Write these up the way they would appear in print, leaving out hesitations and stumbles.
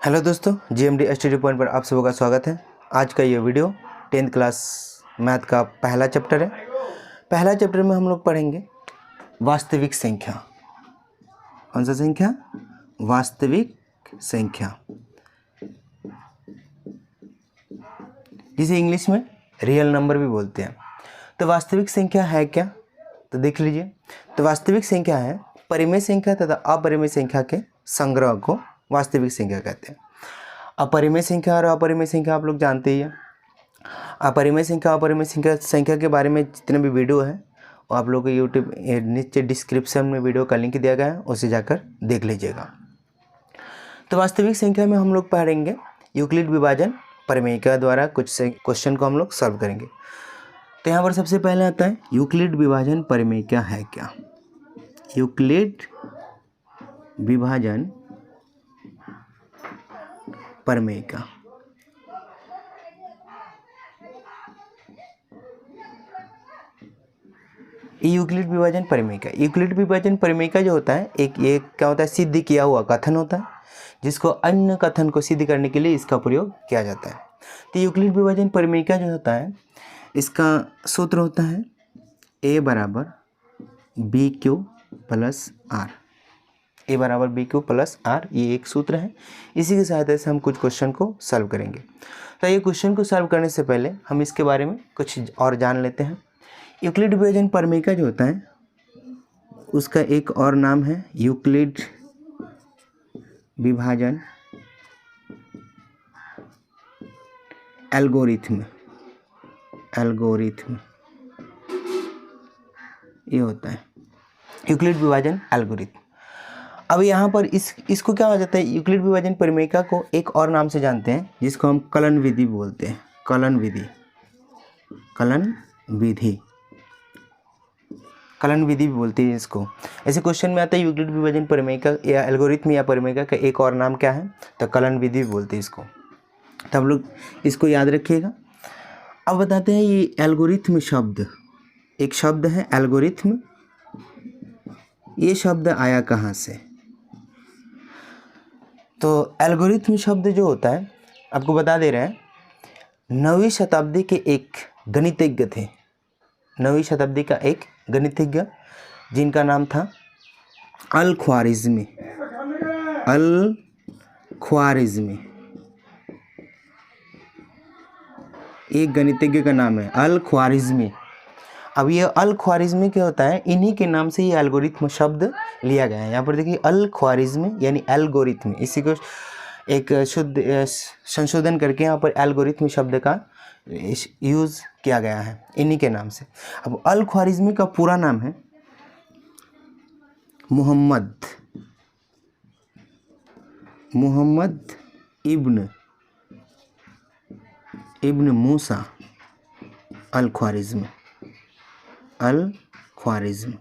Hello दोस्तों, GMD study point पर आप सबों का स्वागत है। आज का ये वीडियो 10th क्लास मैथ का पहला चैप्टर है। पहला चैप्टर में हम लोग पढ़ेंगे वास्तविक संख्या। कौन सा संख्या? वास्तविक संख्या, जिसे इंग्लिश में रियल नंबर भी बोलते हैं। तो वास्तविक संख्या है क्या? तो देख लीजिए। तो वास्तविक संख्या है परिमेय संख्या तथा अपरिमेय संख्या के संग्रह को वास्तविक संख्या कहते हैं। अपरिमेय संख्या और अपरिमेय संख्या आप लोग जानते ही हैं। अपरिमेय संख्या अपरिमेय संख्या के बारे में जितने भी वीडियो है वो आप लोग को यूट्यूब नीचे डिस्क्रिप्शन में वीडियो का लिंक दिया गया है, उसे जाकर देख लीजिएगा। तो वास्तविक संख्या में हम लोग पढ़ेंगे यूक्लिड विभाजन परिमेयिका द्वारा कुछ क्वेश्चन को हम लोग सॉल्व करेंगे। तो यहाँ पर सबसे पहले आता है यूक्लिड विभाजन परिमेयिका है क्या? यूक्लिड विभाजन परिमेयिका। यूक्लिड विभाजन परिमेयिका। यूक्लिड विभाजन परिमेयिका जो होता है ये क्या होता है? सिद्ध किया हुआ कथन होता है, जिसको अन्य कथन को सिद्ध करने के लिए इसका प्रयोग किया जाता है। तो यूक्लिड विभाजन परिमेयिका जो होता है इसका सूत्र होता है a बराबर बी क्यू प्लस आर। ए बराबर बी क्यू प्लस आर, ये एक सूत्र है। इसी की सहायता से हम कुछ क्वेश्चन को सॉल्व करेंगे। तो ये क्वेश्चन को सॉल्व करने से पहले हम इसके बारे में कुछ और जान लेते हैं। यूक्लिड विभाजन परिमेयिका जो होता है उसका एक और नाम है यूक्लिड विभाजन एल्गोरिथम। एल्गोरिथम ये होता है यूक्लिड विभाजन एल्गोरिथम। अब यहाँ पर इसको क्या हो जाता है? यूक्लिड विभाजन परिमेयिका को एक और नाम से जानते हैं जिसको हम कलन विधि बोलते हैं। कलन विधि, कलन विधि, कलन विधि भी बोलते हैं इसको। ऐसे क्वेश्चन में आता है यूक्लिड विभाजन परिमेयिका या एल्गोरिथम या परिमेयिका का एक और नाम क्या है? तो कलन विधि भी बोलते हैं इसको। तो हम लोग इसको याद रखिएगा। अब बताते हैं ये एल्गोरिथम शब्द, एक शब्द है एल्गोरिथम। ये शब्द आया कहाँ से? तो एल्गोरिथम शब्द जो होता है आपको बता दे रहे हैं, 9वीं शताब्दी के एक गणितज्ञ थे। 9वीं शताब्दी का एक गणितज्ञ जिनका नाम था अल ख्वारिज़मी। अल ख्वारिज़मी, एक गणितज्ञ का नाम है अल ख्वारिज़मी। अब ये अल ख्वारिज़मी क्या होता है? इन्हीं के नाम से ये एल्गोरिथम शब्द लिया गया है। यहाँ पर देखिए अल ख्वारिज़मी यानी एल्गोरिथम, इसी को एक शुद्ध संशोधन करके यहाँ पर एल्गोरिथम शब्द का यूज़ किया गया है इन्हीं के नाम से। अब अल ख्वारिज़मी का पूरा नाम है मुहम्मद इब्न मूसा अल ख्वारिज़मी। अल ख्वारिज़मी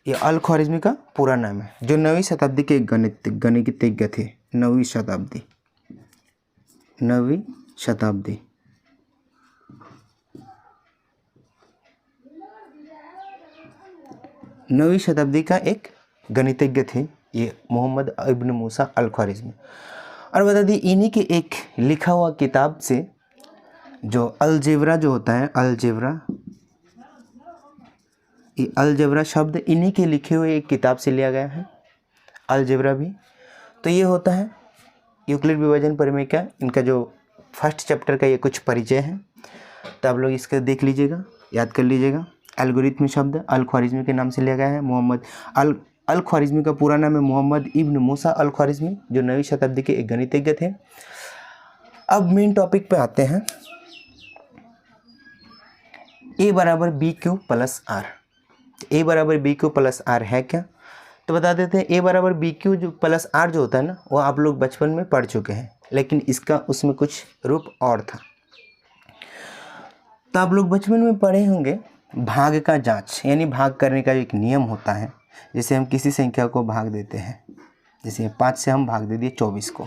ये अल ख्वारिज़मी का पूरा नाम है, जो 9वीं शताब्दी के गणितज्ञ थे। 9वीं शताब्दी, 9वीं शताब्दी। नौवीं शताब्दी का एक गणितज्ञ थे ये मोहम्मद इब्न मूसा अल ख्वारिज़मी। और बता दी इन्हीं के एक लिखा हुआ किताब से जो अलजेब्रा जो होता है, अलजेब्रा, ये अलजेब्रा शब्द इन्हीं के लिखे हुए एक किताब से लिया गया है, अलजेब्रा भी। तो ये होता है यूक्लिड विभाजन परिमेयिका। इनका जो फर्स्ट चैप्टर का ये कुछ परिचय है, तो आप लोग इसका देख लीजिएगा, याद कर लीजिएगा। एल्गोरिथम शब्द अल ख्वारिज़मी के नाम से लिया गया है। अल ख्वारिज़मी का पूरा नाम है मोहम्मद इब्न मूसा अल ख्वारिज़मी, जो 9वीं शताब्दी के एक गणितज्ञ थे। अब मेन टॉपिक पे आते हैं। ए बराबर बी क्यू प्लस आर। ए बराबर बी क्यू प्लस आर है क्या? तो बता देते हैं ए बराबर बी क्यू जो प्लस आर जो होता है ना, वो आप लोग बचपन में पढ़ चुके हैं, लेकिन इसका उसमें कुछ रूप और था। तो आप लोग बचपन में पढ़े होंगे भाग का जांच, यानी भाग करने का एक नियम होता है। जैसे हम किसी संख्या को भाग देते हैं, जैसे 5 से हम भाग दे दिए 24 को,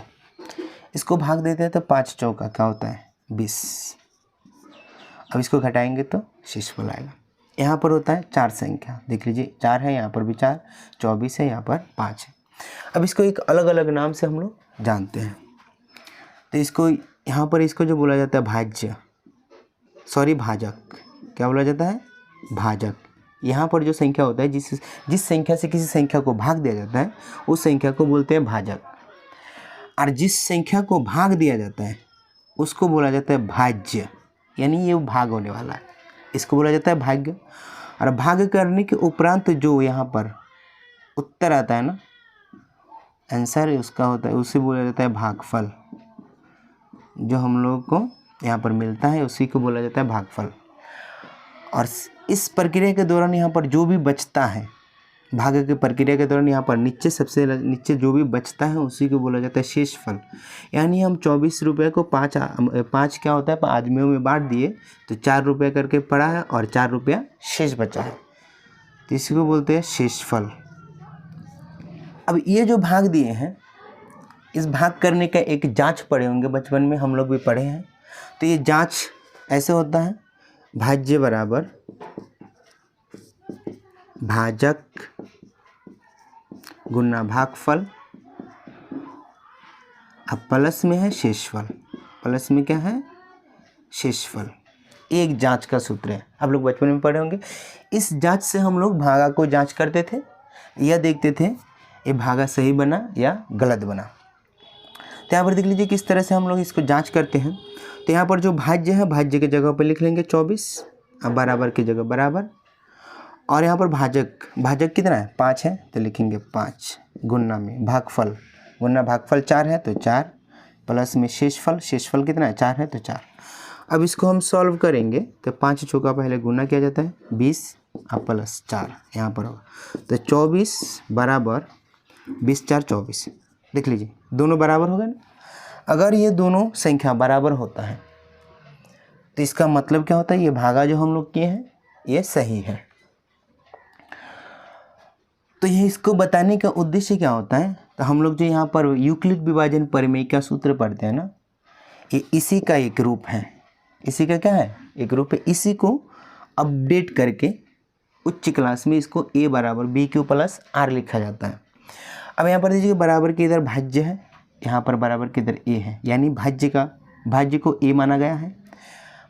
इसको भाग देते हैं तो 5 चौका क्या होता है? 20। अब इसको घटाएंगे तो शेषफल आएगा। यहाँ पर होता है 4 संख्या, देख लीजिए 4 है, यहाँ पर भी 4, 24 है, यहाँ पर 5 है। अब इसको एक अलग अलग नाम से हम लोग जानते हैं। तो इसको यहाँ पर इसको जो बोला जाता है भाजक, क्या बोला जाता है? भाजक। यहाँ पर जो संख्या होता है, जिस संख्या से किसी संख्या को भाग दिया जाता है उस संख्या को बोलते हैं भाजक, और जिस संख्या को भाग दिया जाता है उसको बोला जाता है भाज्य, यानी ये भाग होने वाला है, इसको बोला जाता है भाग्य। और भाग करने के उपरांत जो यहाँ पर उत्तर आता है ना, आंसर उसका होता है, उसे बोला जाता है भागफल। जो हम लोग को यहाँ पर मिलता है उसी को बोला जाता है भागफल। और इस प्रक्रिया के दौरान यहाँ पर जो भी बचता है, भाग की प्रक्रिया के दौरान यहाँ पर नीचे सबसे नीचे जो भी बचता है उसी को बोला जाता है शेषफल। यानी हम 24 रुपये को 5 क्या होता है आदमियों में बांट दिए तो 4 रुपये करके पड़ा है और 4 रुपया शेष बचा है, तो इसी को बोलते हैं शेषफल। अब ये जो भाग दिए हैं, इस भाग करने का एक जांच पढ़े होंगे, बचपन में हम लोग भी पढ़े हैं। तो ये जांच ऐसे होता है, भाज्य बराबर भाजक गुना भागफल, अब प्लस में है शेषफल, प्लस में क्या है? शेषफल। एक जांच का सूत्र है, आप लोग बचपन में पढ़े होंगे। इस जांच से हम लोग भागा को जांच करते थे या देखते थे ये भागा सही बना या गलत बना। तो यहाँ पर देख लीजिए किस तरह से हम लोग इसको जांच करते हैं। तो यहाँ पर जो भाज्य है, भाज्य की जगह पर लिख लेंगे 24, अब बराबर की जगह बराबर, और यहाँ पर भाजक कितना है? 5 है, तो लिखेंगे 5 गुना में भागफल, गुना भागफल 4 है तो 4, प्लस में शेषफल कितना है? 4 है तो 4। अब इसको हम सॉल्व करेंगे तो 5 चौका पहले गुना किया जाता है 20, अब प्लस 4 यहाँ पर होगा, तो 24 बराबर 20 4 24। देख लीजिए दोनों बराबर हो गए ना। अगर ये दोनों संख्या बराबर होता है तो इसका मतलब क्या होता है? ये भागा जो हम लोग किए हैं ये सही है। तो ये इसको बताने का उद्देश्य क्या होता है? तो हम लोग जो यहाँ पर यूक्लिड विभाजन प्रमेय का सूत्र पढ़ते हैं ना, ये इसी का एक रूप है। इसी का क्या है? एक रूप है। इसी को अपडेट करके उच्च क्लास में इसको a बराबर BQ प्लस R लिखा जाता है। अब यहाँ पर देखिए बराबर के इधर भाज्य है, यहाँ पर बराबर के इधर a है, यानी भाज्य को a माना गया है,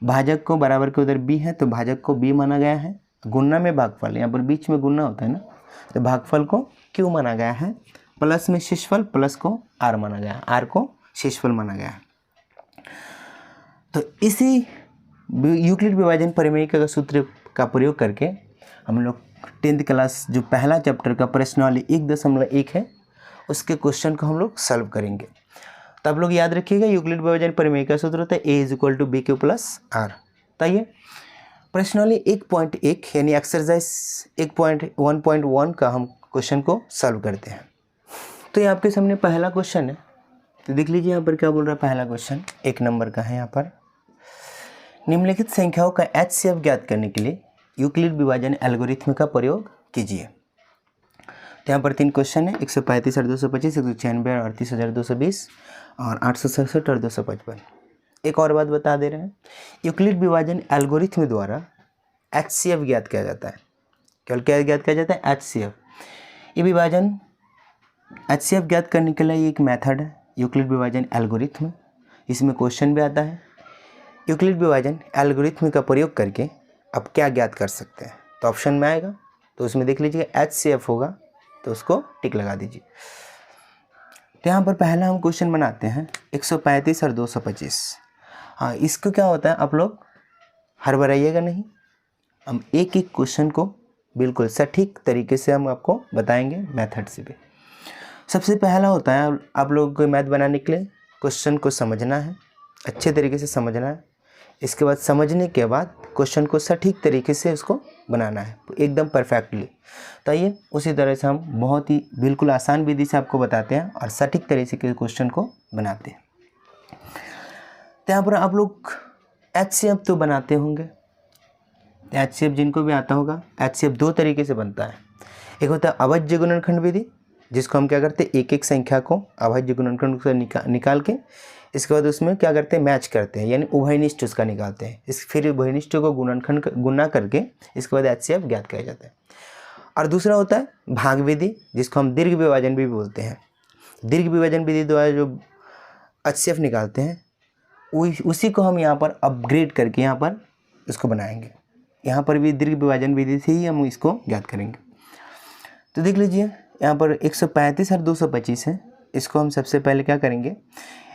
भाजक को बराबर के उधर b है तो भाजक को b माना गया है। गुना में भागफल, यहाँ पर बीच में गुना होता है ना, तो भागफल को q माना गया है, प्लस में शेषफल, प्लस को r माना गया है, r को शेषफल माना गया है। तो इसी यूक्लिड विभाजन प्रमेय का सूत्र का प्रयोग करके हम लोग 10th क्लास जो पहला चैप्टर का प्रश्नावली 1.1 है उसके क्वेश्चन को हम लोग सॉल्व करेंगे। तो आप लोग याद रखिएगा यूक्लिड विभाजन प्रमेय का सूत्र होता है a = BQ + R। तो आइए प्रश्नावली 1.1 यानी एक्सरसाइज 1.1 का हम क्वेश्चन को सॉल्व करते हैं। तो ये आपके सामने पहला क्वेश्चन है, तो देख लीजिए यहाँ पर क्या बोल रहा है। पहला क्वेश्चन 1 नंबर का है। यहाँ पर निम्नलिखित संख्याओं का HCF ज्ञात करने के लिए यूक्लिड विभाजन एल्गोरिथ्म का प्रयोग कीजिए। तो यहाँ पर 3 क्वेश्चन है, 135 और 225, 196 और 38,220 और 867 और 255। एक और बात बता दे रहे हैं, यूक्लिड विभाजन एल्गोरिथ्म द्वारा HCF ज्ञात किया जाता है। केवल क्या ज्ञात किया जाता है? HCF। ये विभाजन HCF ज्ञात करने के लिए एक मेथड है यूक्लिड विभाजन एल्गोरिथ्म। इसमें क्वेश्चन भी आता है यूक्लिड विभाजन एल्गोरिथ्म का प्रयोग करके अब क्या ज्ञात कर सकते हैं। तो ऑप्शन में आएगा तो उसमें देख लीजिएगा HCF होगा तो उसको टिक लगा दीजिए। तो यहाँ पर पहला हम क्वेश्चन बनाते हैं 135 और 225। हाँ, इसको क्या होता है आप लोग हड़बड़ाइएगा नहीं, हम एक एक क्वेश्चन को बिल्कुल सटीक तरीके से हम आपको बताएंगे मेथड से भी। सबसे पहला होता है आप लोगों को मैथ बनाने के लिए क्वेश्चन को समझना है, अच्छे तरीके से समझना है। इसके बाद समझने के बाद क्वेश्चन को सटीक तरीके से उसको बनाना है एकदम परफेक्टली। तो आइए उसी तरह से हम बहुत ही बिल्कुल आसान विधि से आपको बताते हैं और सटीक तरीके के क्वेश्चन को बनाते हैं। तो यहाँ पर आप लोग HCF तो बनाते होंगे, HCF जिनको भी आता होगा। HCF 2 तरीके से बनता है। एक होता है अभाज्य गुणनखंड विधि, जिसको हम क्या करते हैं एक एक संख्या को अभाज्य गुणनखंड से निकाल के इसके बाद उसमें क्या करते हैं, मैच करते हैं, यानी उभयनिष्ठ उसका निकालते हैं। फिर उभयनिष्ठ को गुणा करके इसके बाद HCF ज्ञात किया जाता है। और दूसरा होता है भाग विधि, जिसको हम दीर्घ विभाजन भी बोलते हैं। दीर्घ विभाजन विधि द्वारा जो HCF निकालते हैं उसी को हम यहाँ पर अपग्रेड करके यहाँ पर इसको बनाएंगे। यहाँ पर भी दीर्घ विभाजन विधि से ही हम इसको ज्ञात करेंगे। तो देख लीजिए यहाँ पर 135 और 225 है। इसको हम सबसे पहले क्या करेंगे,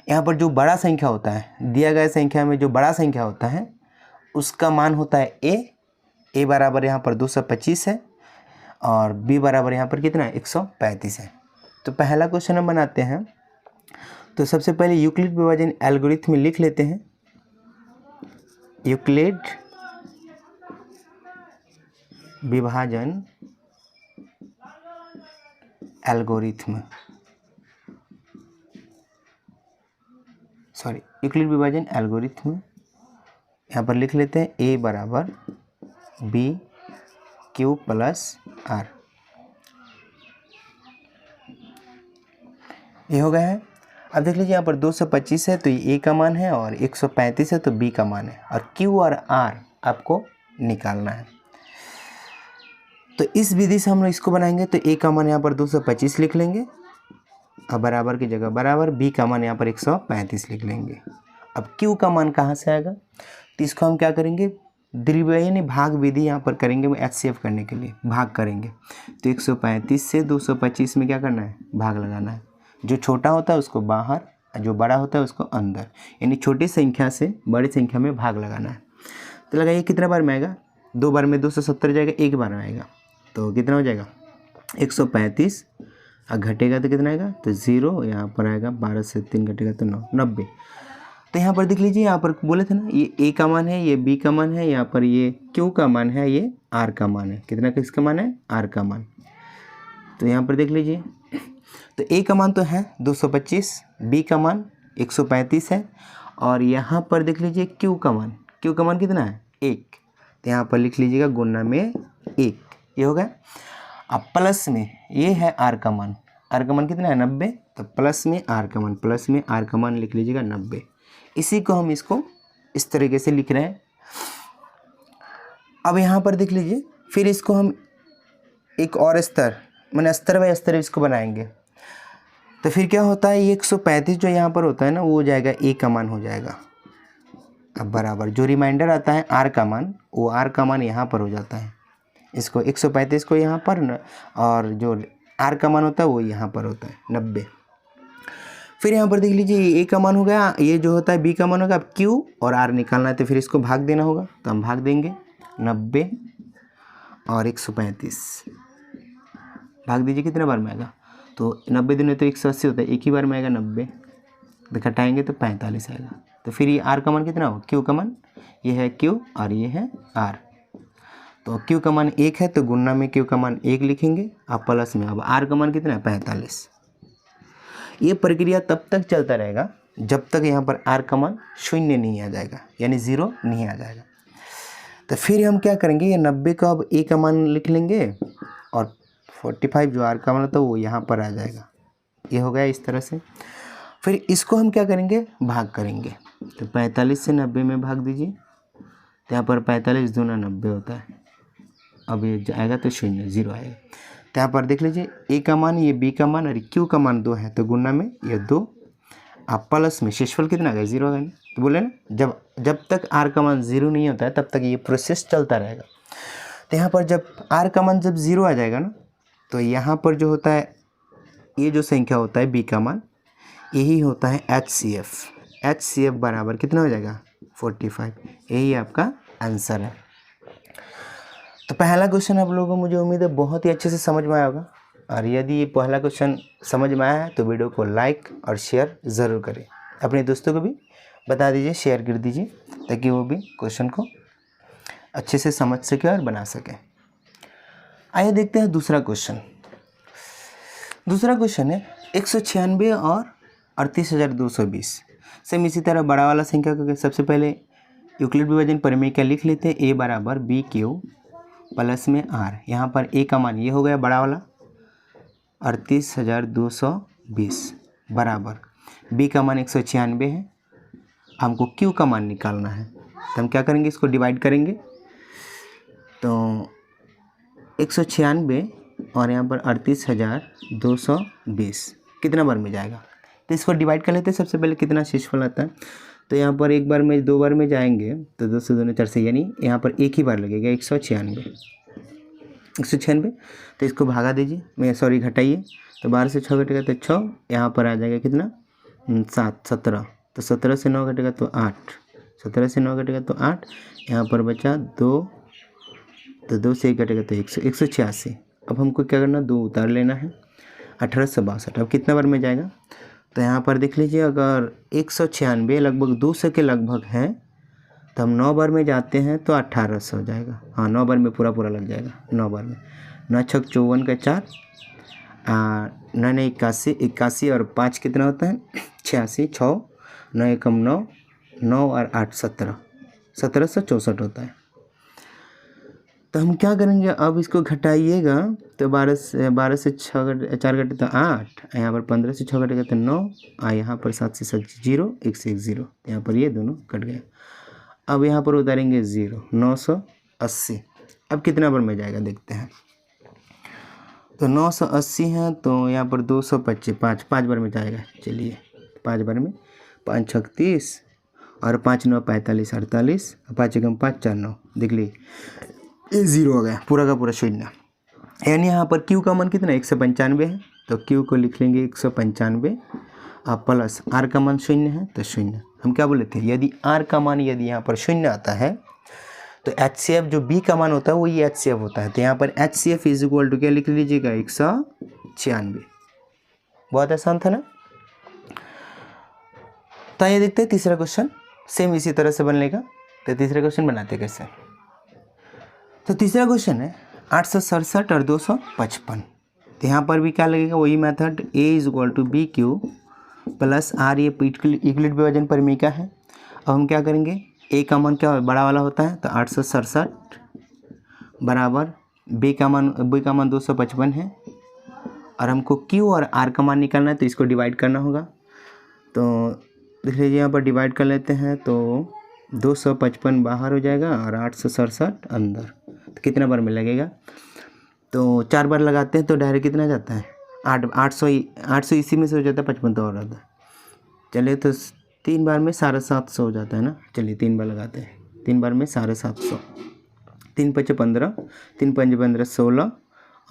यहाँ पर जो बड़ा संख्या होता है, दिया गया संख्या में जो बड़ा संख्या होता है उसका मान होता है a बराबर यहाँ पर 225 है और b बराबर यहाँ पर कितना है, 135 है। तो पहला क्वेश्चन हम बनाते हैं। तो सबसे पहले यूक्लिड विभाजन एल्गोरिथम लिख लेते हैं। यूक्लिड विभाजन एल्गोरिथम, यूक्लिड विभाजन एल्गोरिथम यहाँ पर लिख लेते हैं a बराबर BQ प्लस R। ये हो गया है। अब देख लीजिए यहाँ पर 225 है तो ये a का मान है और 135 है तो b का मान है, और q और r आपको निकालना है। तो इस विधि से हम लोग इसको बनाएंगे। तो a का मान यहाँ पर 225 लिख लेंगे और बराबर की जगह बराबर, b का मान यहाँ पर 135 लिख लेंगे। अब q का मान कहाँ से आएगा, तो इसको हम क्या करेंगे, दीर्घ यानी भाग विधि यहाँ पर करेंगे HCF करने के लिए, भाग करेंगे। तो 135 से 225 में क्या करना है, भाग लगाना है। जो छोटा होता है उसको बाहर, जो बड़ा होता है उसको अंदर, यानी छोटी संख्या से बड़ी संख्या में भाग लगाना है। तो लगाइए कितना बार में आएगा, 2 बार में 270 जाएगा, 1 बार में आएगा तो कितना हो जाएगा 135, और घटेगा तो कितना आएगा, तो 0 यहाँ पर आएगा, 12 से 3 घटेगा तो 9, 90। तो यहाँ पर देख लीजिए, यहाँ पर बोले थे ना ये a का मान है, ये b का मान है, यहाँ पर ये q का मान है, ये r का मान है। कितना किसका मान है, r का मान। तो यहाँ पर देख लीजिए, तो a का मान तो है 225, b का मान 135 है, और यहाँ पर देख लीजिए q का मान कितना है, 1। तो यहाँ पर लिख लीजिएगा गुणा में 1, ये हो गया। अब प्लस में ये है r का मान कितना है, 90। तो प्लस में r का मान लिख लीजिएगा 90। इसी को हम इसको इस तरीके से लिख रहे हैं। अब यहाँ पर देख लीजिए, फिर इसको हम एक और स्तर, मैंने स्तर बाय स्तर इसको बनाएंगे। तो फिर क्या होता है, ये 135 जो यहाँ पर होता है ना, वो हो जाएगा a का मान हो जाएगा। अब बराबर जो रिमाइंडर आता है r का मान, वो r का मान यहाँ पर हो जाता है। इसको 135 को यहाँ पर और जो r का मान होता है वो यहाँ पर होता है 90। फिर यहाँ पर देख लीजिए, ये a का मान हो गया, ये जो होता है b का मान होगा। अब q और r निकालना है तो फिर इसको भाग देना होगा। तो हम भाग देंगे 90 और 135, भाग दीजिए कितने बार में आएगा, तो 90 दिन में तो 180 होता है, एक ही बार में आएगा 90, तो घटाएंगे तो 45 आएगा। तो फिर ये r का मान कितना होगा, q का मान, ये है q और ये है r। तो q का मान 1 है तो गुणा में q का मान 1 लिखेंगे, अब प्लस में अब r का मान कितना है, 45। ये प्रक्रिया तब तक चलता रहेगा जब तक यहाँ पर r का मान 0 नहीं आ जाएगा, यानी 0 नहीं आ जाएगा। तो फिर हम क्या करेंगे, ये 90 का अब a का मान लिख लेंगे और 45 जो r का मान होता है वो यहाँ पर आ जाएगा। ये हो गया इस तरह से। फिर इसको हम क्या करेंगे, भाग करेंगे। तो 45 से 90 में भाग दीजिए, तो यहाँ पर 45 दूना 90 होता है। अब ये आएगा तो 0 आएगा। तो यहाँ पर देख लीजिए, a का मान, ये b का मान और q का मान 2 है, तो गुणा में ये 2, आप प्लस में शेषफल कितना आ गया, 0 आ गया। तो बोले ना, जब तक r का मान 0 नहीं होता है तब तक ये प्रोसेस चलता रहेगा। तो यहाँ पर जब r का मान जब 0 आ जाएगा ना, तो यहाँ पर जो होता है, ये जो संख्या होता है b का मान, यही होता है HCF बराबर कितना हो जाएगा, 45। यही आपका आंसर है। तो पहला क्वेश्चन आप लोगों को मुझे उम्मीद है बहुत ही अच्छे से समझ में आया होगा, और यदि ये पहला क्वेश्चन समझ में आया है तो वीडियो को लाइक और शेयर ज़रूर करें। अपने दोस्तों को भी बता दीजिए, शेयर कर दीजिए, ताकि वो भी क्वेश्चन को अच्छे से समझ सके और बना सके। आइए देखते हैं दूसरा क्वेश्चन। दूसरा क्वेश्चन है 196 और 38,220। सेम इसी तरह बड़ा वाला संख्या को सबसे पहले यूक्लिड विभाजन परिमेय क्या लिख लेते हैं, a बराबर BQ प्लस में r। यहाँ पर a का मान ये हो गया बड़ा वाला 38,220 बराबर बी का मान 196 है, हमको क्यू का मान निकालना है। तो हम क्या करेंगे, इसको डिवाइड करेंगे। तो 196 और यहाँ पर 38,220 कितना बार में जाएगा, तो इसको डिवाइड कर लेते हैं। सबसे पहले कितना शेषफल आता है, तो यहाँ पर एक बार में 2 बार में जाएंगे तो 2 से 2 4 से, यानी यहाँ पर एक ही बार लगेगा 196। तो इसको भागा दीजिए, घटाइए। तो 12 से 6 घटेगा तो 6, यहाँ पर आ जाएगा कितना 7, 17। तो 17 से 9 घटेगा तो 8, 17 से 9 घटेगा तो 8, यहाँ पर बचा 2, तो 2 से 1 घटेगा तो 186। अब हमको क्या करना, 2 उतार लेना है, 1862। अब कितना बार में जाएगा, तो यहाँ पर देख लीजिए, अगर 196 लगभग 200 के लगभग है, तो हम 9 बार में जाते हैं तो 1800 हो जाएगा। हाँ, 9 बार में पूरा लग जाएगा, 9 बार में। 9 छक 54 का 4, 9 ने 81 और 5 कितना होता है 86, 6 9 एकम 9, 9 और 8 17, 1764 होता है। तो हम क्या करेंगे, अब इसको घटाइएगा। तो 12 से 4 घटे तो 8, यहाँ पर 15 से 6 घटेगा तो 9, यहाँ पर 7 से 7 0, 1 से 1 0, यहाँ पर ये दोनों कट गए। अब यहाँ पर उतारेंगे 0, 980। अब कितना बार में जाएगा देखते हैं। तो 980 है, तो यहाँ पर 225, 5 बार में जाएगा। चलिए 5 बार में, 5 छक 30 और 5 9 45, 48, 5 एकम 5 4 9, देख लीजिए ये 0 हो गया, पूरा का पूरा शून्य। यानी यहाँ पर क्यू का मान कितना 195 है, तो क्यू को लिख लेंगे 195 और प्लस आर का मान 0 है तो 0। हम क्या बोले थे, यदि आर का मान यदि यहाँ पर 0 आता है तो HCF जो बी का मान होता है वो ये HCF होता है। तो यहाँ पर HCF इज इक्वल टू क्या लिख लीजिएगा 196। बहुत आसान था ना। तो ये देखते हैं तीसरा क्वेश्चन, सेम इसी तरह से बनेगा। तो तीसरा क्वेश्चन बनाते कैसे, तो तीसरा क्वेश्चन है 867 और 255। तो यहाँ पर भी क्या लगेगा, वही method, A is equal to b q plus r, ये यूक्लिड विभाजन परिमेय है। अब हम क्या करेंगे, A का मान क्या बड़ा वाला होता है, तो 867 बराबर B का मान 255 है, और हमको Q और R का मान निकालना है, तो इसको डिवाइड करना होगा। तो देख लीजिए यहाँ पर डिवाइड कर लेते हैं, तो 255 बाहर हो जाएगा और 867 अंदर। तो कितना बार में लगेगा, तो 4 बार लगाते हैं तो डायरेक्ट कितना जाता है 800 इसी में से हो जाता है, 55 तो और आता है। चलिए तो 3 बार में 750 हो जाता है ना। चलिए 3 बार लगाते हैं, 3 बार में 750, 3 5 15, 3 5 15 16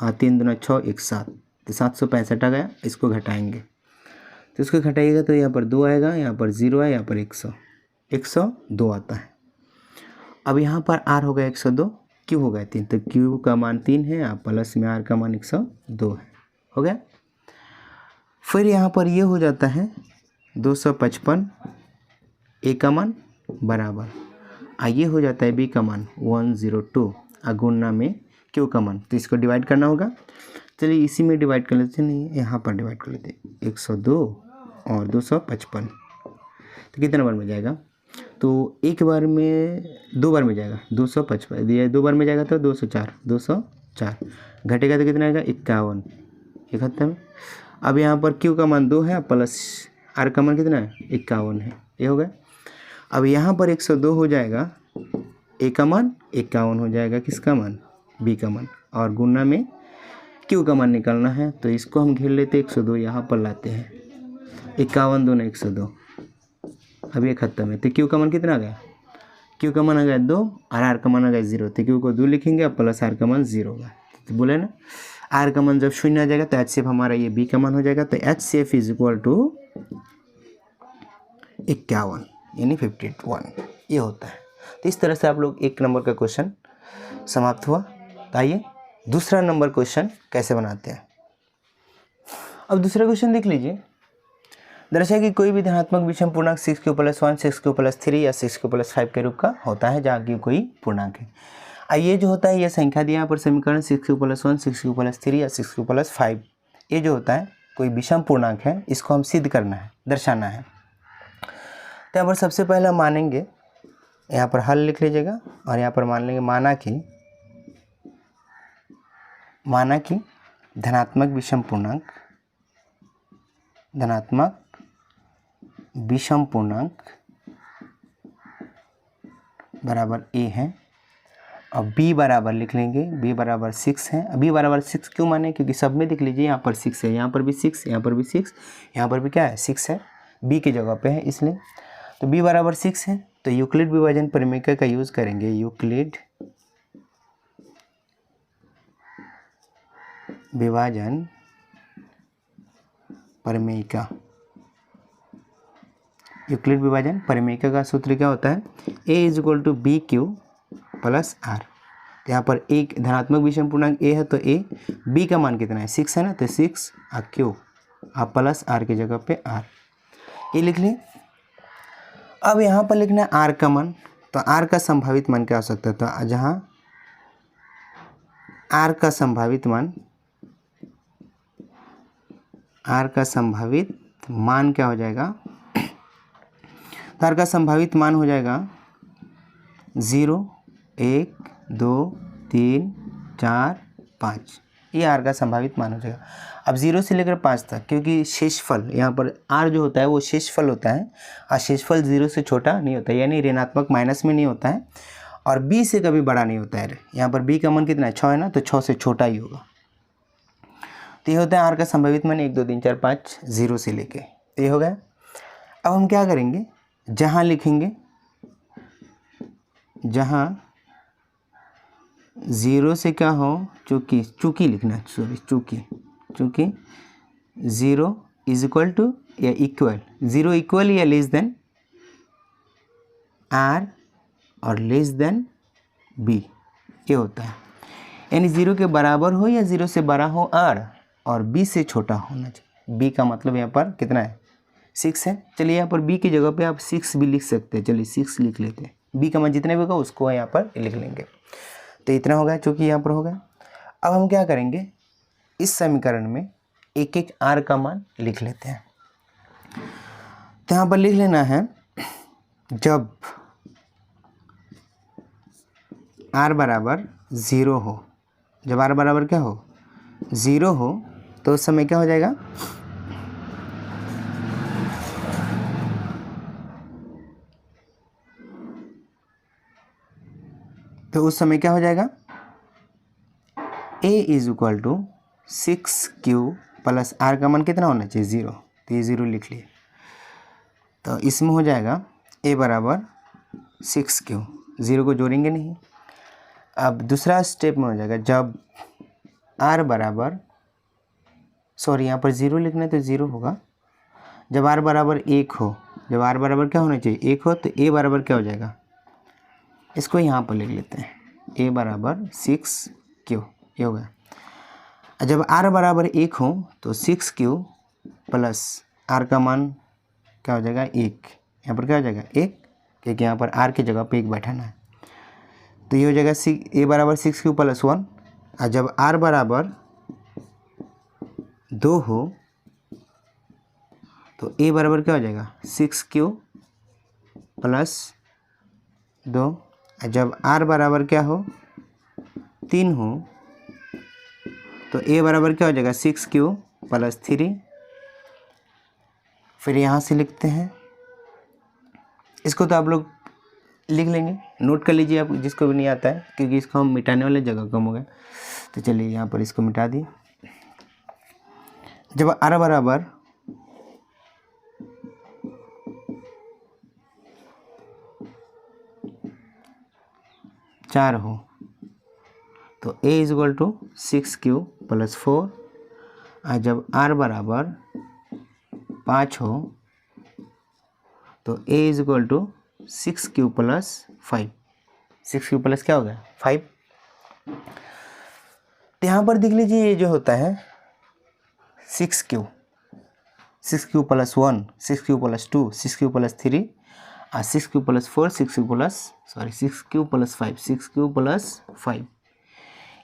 और 3 2 6 1 7, तो 765 आ गया। इसको घटाएंगे, तो इसको घटाइएगा तो यहाँ पर 2 आएगा, यहाँ पर 0 है, यहाँ पर 102 आता है। अब यहाँ पर R हो गया 102, Q हो गया 3, तो Q का मान 3 है, आप प्लस में R का मान 102 है, हो गया। फिर यहाँ पर ये हो जाता है 255, A का मान बराबर, ये हो जाता है B का मान 102, गुणा में Q का मान। तो इसको डिवाइड करना होगा। चलिए इसी में डिवाइड कर लेते, नहीं यहाँ पर डिवाइड कर लेते, 102 और 255। तो कितना बार में जाएगा, तो एक बार में 2 बार में जाएगा 255, दिया 2 बार में जाएगा तो 204 घटेगा तो कितना आएगा 51, 71। अब यहाँ पर Q का मान 2 है प्लस R का मान कितना है 51 है, ये हो गया। अब यहाँ पर 102 हो जाएगा, A का मान 51 हो जाएगा, किसका मान B का मान, और गुना में Q का मान निकालना है। तो इसको हम घेर लेते 102 यहाँ पर लाते हैं, 51 2 102, अब ये खत्म है। तो Q का मान कितना आ गया, Q का मान आ गया 2 और R का मान आ गया 0। तो Q को 2 लिखेंगे प्लस R का मान 0 होगा। तो बोले ना R का मान जब 0 आ जाएगा तो HCF हमारा ये B का मान हो जाएगा। तो HCF इज इक्वल टू 51 यानी 51, ये होता है। तो इस तरह से आप लोग 1 नंबर का क्वेश्चन समाप्त हुआ। तो आइए दूसरा नंबर क्वेश्चन कैसे बनाते हैं। अब दूसरा क्वेश्चन देख लीजिए। दर्शाए कि कोई भी धनात्मक विषम पूर्णांक 6q+1, 6q+3 या 6q+5 के रूप का होता है जहाँ की कोई पूर्णांक है। ये जो होता है ये संख्या दिया यहाँ पर समीकरण 6q+1, 6q+3 या 6q+5, ये जो होता है कोई विषम पूर्णांक है, इसको हम सिद्ध करना है, दर्शाना है। तो यहाँ पर सबसे पहले हम मानेंगे, यहाँ पर हल लिख लीजिएगा और यहाँ पर मान लेंगे माना कि धनात्मक विषम पूर्णांक विषम पूर्णांक बराबर a है। अब b बराबर लिख लेंगे, b बराबर 6 है। b बराबर 6 क्यों माने, क्योंकि सब में देख लीजिए यहाँ पर 6 है, यहाँ पर भी 6, यहाँ पर भी 6, यहाँ पर भी क्या है 6 है, b की जगह पे है इसलिए। तो b बराबर 6 है, तो यूक्लिड विभाजन परिमेय का यूज़ करेंगे। यूक्लिड विभाजन परिमेय का, यूक्लिड विभाजन परिमेय का सूत्र क्या होता है, a is to b q plus r. तो यहाँ पर एक धनात्मक विषम पूर्णांक a है, तो a, b का मान कितना है 6 है ना, तो 6 क्यू आप प्लस r की जगह पे r, ये लिख लें। अब यहाँ पर लिखना है r का मान, तो r का संभावित मान क्या हो सकता है, तो जहाँ r का संभावित मान, r का संभावित मान क्या हो जाएगा, तो r का संभावित मान हो जाएगा 0, 1, 2, 3, 4, 5, ये r का संभावित मान हो जाएगा। अब 0 से लेकर 5 तक, क्योंकि शेषफल यहाँ पर r जो होता है वो शेषफल होता है, और शेषफल 0 से छोटा नहीं होता है, यानी ऋणात्मक माइनस में नहीं होता है, और b से कभी बड़ा नहीं होता है। यहाँ पर b का मान कितना है 6 है ना, तो 6 से छोटा ही होगा। तो ये होता है r का संभावित मान 1, 2, 3, 4, 5 0 से लेके, तो ये हो गया। अब हम क्या करेंगे, जहाँ लिखेंगे, जहाँ 0 से क्या हो, चूँकि लिखना है, सॉरी चूँकि 0 इज इक्वल टू या इक्वल, 0 इक्वल या लेस देन r और लेस देन b, ये होता है। यानी 0 के बराबर हो या 0 से बड़ा हो r, और b से छोटा होना चाहिए। b का मतलब यहाँ पर कितना है 6 है। चलिए यहाँ पर b की जगह पे आप 6 भी लिख सकते हैं, चलिए 6 लिख लेते हैं, b का मान जितना भी होगा उसको यहाँ पर लिख लेंगे। तो इतना हो गया, चूँकि यहाँ पर हो गया। अब हम क्या करेंगे, इस समीकरण में एक एक r का मान लिख लेते हैं। तो यहाँ पर लिख लेना है, जब r बराबर 0 हो, जब r बराबर क्या हो 0 हो, तो उस समय क्या हो जाएगा, तो उस समय क्या हो जाएगा, a is equal to 6q plus r का मान कितना होना चाहिए 0, तो ये 0 लिख लिए। तो इसमें हो जाएगा a बराबर 6q, 0 को जोड़ेंगे नहीं। अब दूसरा स्टेप में हो जाएगा, जब r बराबर, सॉरी यहाँ पर 0 लिखना है तो 0 होगा, जब r बराबर 1 हो, जब r बराबर क्या होना चाहिए 1 हो, तो a बराबर क्या हो जाएगा, इसको यहाँ पर लिख लेते हैं, a बराबर 6q, ये हो गया। जब r बराबर 1 हो तो 6q प्लस r का मान क्या हो जाएगा 1, यहाँ पर क्या हो जाएगा 1, क्योंकि यहाँ पर r की जगह पे 1 बैठाना है। तो ये हो जाएगा a बराबर 6q प्लस 1, और जब r बराबर 2 हो तो a बराबर क्या हो जाएगा 6q प्लस 2, जब r बराबर क्या हो 3 हो तो a बराबर क्या हो जाएगा 6q प्लस 3। फिर यहाँ से लिखते हैं, इसको तो आप लोग लिख लेंगे, नोट कर लीजिए आप जिसको भी नहीं आता है, क्योंकि इसको हम मिटाने वाले जगह कम हो गया। तो चलिए यहाँ पर इसको मिटा दिए। जब r बराबर 4 हो तो a is equal to 6q plus 4, और जब r बराबर 5 हो तो a is equal to 6q plus 5, 6q plus क्या हो गया 5। तो यहाँ पर देख लीजिए, ये जो होता है 6q plus 1, 6q plus 2, 6q plus 3, और 6q plus 4, 6q plus 5, 6q plus 5।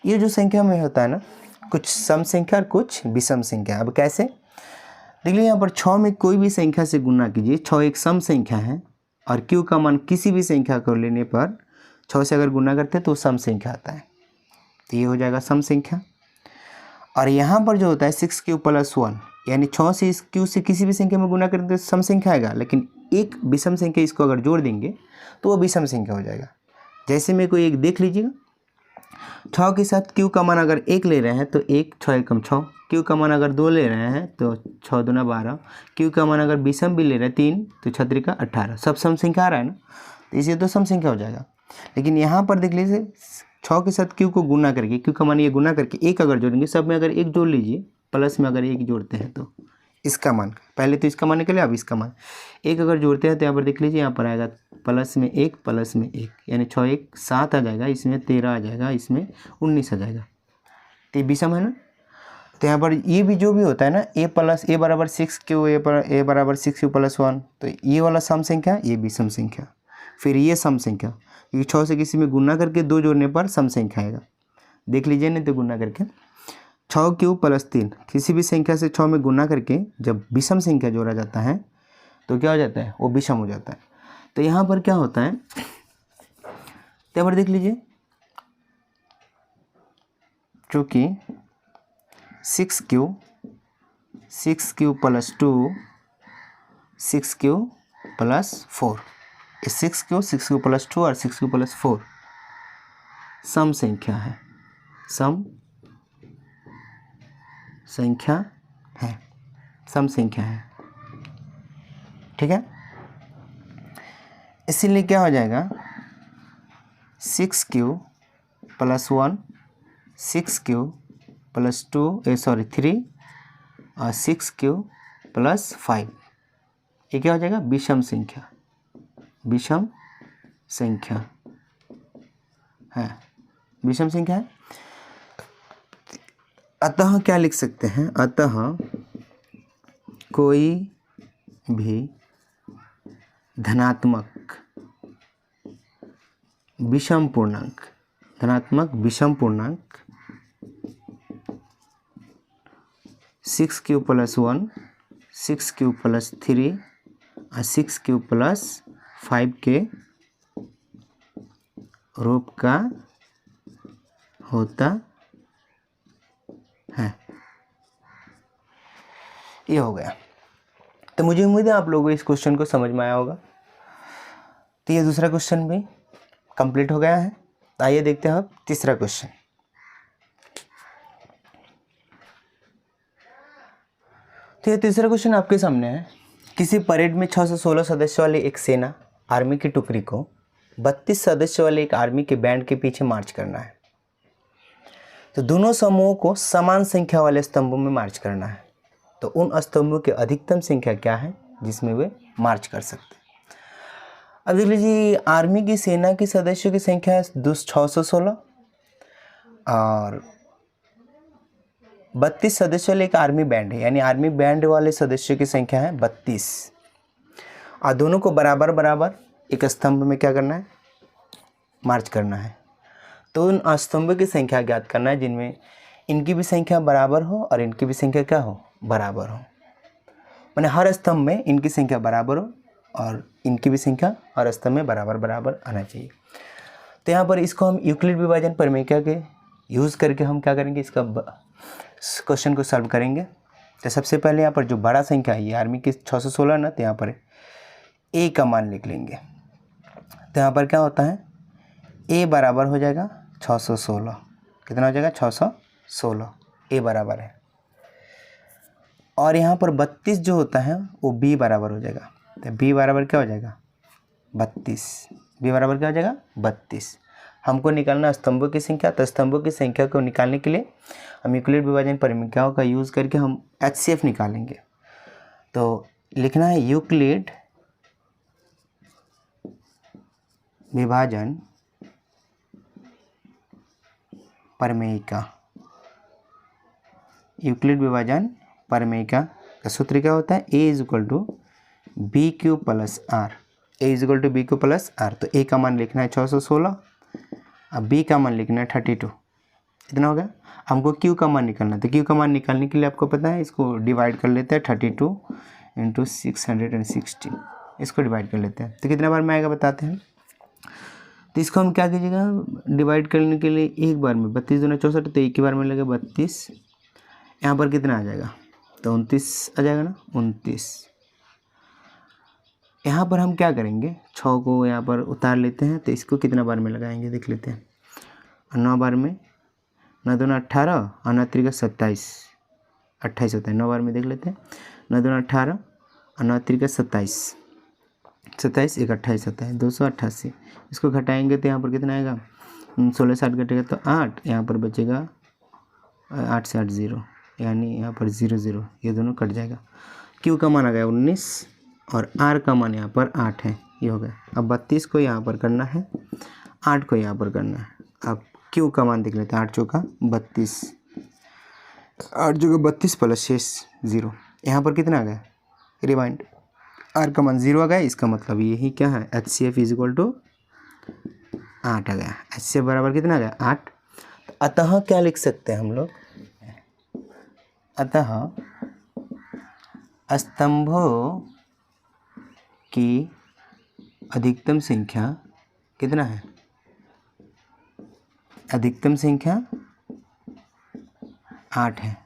ये जो संख्या में होता है ना, कुछ सम संख्या और कुछ विषम संख्या। अब कैसे देख लीजिए, यहाँ पर 6 में कोई भी संख्या से गुणा कीजिए, 6 एक सम संख्या है, और q का मान किसी भी संख्या को लेने पर 6 से अगर गुणा करते हैं तो सम संख्या आता है, तो ये हो जाएगा सम संख्या। और यहाँ पर जो होता है 6q प्लस 1, यानी 6 से इस क्यू से किसी भी संख्या में गुना करें तो सम संख्या आएगा, लेकिन एक विषम संख्या इसको अगर जोड़ देंगे तो वो विषम संख्या हो जाएगा। जैसे में कोई एक देख लीजिएगा, 6 के साथ क्यू का मान अगर 1 ले रहे हैं तो 1, 6 एकम 6, क्यू का मान अगर 2 ले रहे हैं तो 6 दूना 12, क्यू का मान अगर विषम भी ले रहे हैं 3 तो 6 त्रिका 18, सब सम संख्या आ रहा है ना, तो इसे तो सम संख्या हो जाएगा। लेकिन यहाँ पर देख लीजिए 6 के साथ क्यू को गुना करके, क्यू का मान ये गुना करके 1 अगर जोड़ेंगे, सब में अगर 1 जोड़ लीजिए, प्लस में अगर 1 जोड़ते हैं तो इसका मान, पहले तो इसका मान निकले अब इसका मान 1 अगर जोड़ते हैं तो यहाँ पर देख लीजिए, यहाँ पर आएगा प्लस में 1 प्लस में 1, यानी 6 1 7 आ जाएगा, इसमें 13 आ जाएगा, इसमें 19 आ जाएगा, तो ये विषम है ना। तो यहाँ पर ये भी जो भी होता है ना, a प्लस a बराबर 6 क्यू, a बराबर 6 क्यू प्लस 1, तो ये वाला सम संख्या, ये विषम संख्या। फिर ये सम संख्या, क्योंकि 6 से किसी में गुना करके 2 जोड़ने पर सम संख्या आएगा, देख लीजिए नहीं तो गुना करके 6 क्यू प्लस 3, किसी भी संख्या से 6 में गुना करके जब विषम संख्या जोड़ा जाता है तो क्या हो जाता है, वो विषम हो जाता है। तो यहाँ पर क्या होता है, तो यहाँ पर देख लीजिए, चूँकि 6 Q plus 2, 6 Q plus 4, 6 Q plus 2 और 6 क्यू प्लस 4 सम संख्या है, सम संख्या है, सम संख्या है, ठीक है। इसीलिए क्या हो जाएगा, 6 क्यू प्लस 1, 6 क्यू प्लस 2 3 और 6 क्यू प्लस 5, ये क्या हो जाएगा, विषम संख्या, विषम संख्या है, विषम संख्या है। अतः क्या लिख सकते हैं, अतः कोई भी धनात्मक विषम पूर्णांक, धनात्मक विषम पूर्णांक 6 क्यू प्लस 1, 6 क्यू प्लस 3 और 6 क्यू प्लस 5 के रूप का होता है। ये हो गया। तो मुझे उम्मीद है आप लोगों को इस क्वेश्चन को समझ में आया होगा। तो ये दूसरा क्वेश्चन भी कंप्लीट हो गया है। आइए देखते हैं अब तीसरा क्वेश्चन। तो ये तीसरा क्वेश्चन आपके सामने है। किसी परेड में 6 से 16 सदस्यों वाली एक सेना आर्मी की टुकड़ी को 32 सदस्यों वाले एक आर्मी के बैंड के पीछे मार्च करना है। तो दोनों समूहों को समान संख्या वाले स्तंभों में मार्च करना है। तो उन स्तंभों की अधिकतम संख्या क्या है जिसमें वे मार्च कर सकते हैं। अब देख लीजिए, आर्मी की सेना के सदस्यों की संख्या है 616 और 32 सदस्यों वाले एक आर्मी बैंड है, यानी आर्मी बैंड वाले सदस्यों की संख्या है 32 और दोनों को बराबर बराबर एक स्तंभ में क्या करना है, मार्च करना है। तो उन स्तंभों की संख्या ज्ञात करना है जिनमें इनकी भी संख्या बराबर हो और इनकी भी संख्या क्या हो, बराबर हो। माने हर स्तंभ में इनकी संख्या बराबर हो और इनकी भी संख्या हर स्तंभ में बराबर बराबर आना चाहिए। तो यहाँ पर इसको हम यूक्लिड विभाजन प्रमेय के यूज़ करके हम क्या करेंगे, इसका क्वेश्चन को सॉल्व करेंगे। तो सबसे पहले यहाँ पर जो बड़ा संख्या है ये आर्मी की 616 ना, तो यहाँ पर ए का मान लिख लेंगे। तो यहाँ पर क्या होता है, ए बराबर हो जाएगा 616, कितना हो जाएगा 616, ए बराबर है। और यहाँ पर 32 जो होता है वो बी बराबर हो जाएगा। तो बी बराबर क्या हो जाएगा 32, बी बराबर क्या हो जाएगा 32। हमको निकालना स्तंभों की संख्या। तो स्तंभों की संख्या को निकालने के लिए हम यूक्लिड विभाजन प्रमेय का यूज़ करके हम HCF निकालेंगे। तो लिखना है यूक्लिड विभाजन प्रमेय का, यूक्लिड विभाजन प्रमेय का सूत्र क्या होता है, a is equal to b q plus r, a is equal to b q plus r. तो ए का मान लिखना है 616 और बी का मान लिखना है 32, इतना हो गया। हमको क्यू का मान निकालना है। तो क्यू का मान निकालने के लिए आपको पता है इसको डिवाइड कर लेते हैं 32 इंटू 660, इसको डिवाइड कर लेते हैं। तो कितना बार में आएगा बताते हैं। तो इसको हम क्या कीजिएगा, डिवाइड करने के लिए एक बार में 32 दूना 64, तो एक ही बार में लगेगा 32। यहाँ पर कितना आ जाएगा तो 29 आ जाएगा ना, 29। यहाँ पर हम क्या करेंगे, 6 को यहाँ पर उतार लेते हैं, तो इसको कितना बार में लगाएंगे देख लेते हैं। 9 बार में, 9 दूना 18 और 9 त्रिका 27, 28 होता है। 9 बार में देख लेते हैं, 9 दूना 18 और 9 त्रिका 27, 27 एक 28 होता है, 288। इसको घटाएंगे तो यहाँ पर कितना आएगा, 16 से 8 घटेगा तो 8, यहाँ पर बचेगा 8 से 8 0, यानी यहाँ पर 0 0, ये दोनों कट जाएगा। क्यू का मान आ गया 19 और आर का मान यहाँ पर 8 है, ये हो गया। अब 32 को यहाँ पर करना है, 8 को यहाँ पर करना है। अब क्यू का मान देख लेते हैं, 8 चौका 32, 8 चौका 32 प्लस शेष 0, यहाँ पर कितना आ गया, रिमाइंड आर का मान 0 आ गया। इसका मतलब यही क्या है, HCF इज इक्वल टू 8 आ गया। HCF बराबर कितना आ गया, 8। अतः क्या लिख सकते हैं हम लोग, अतः स्तंभों की अधिकतम संख्या कितना है, अधिकतम संख्या 8 है,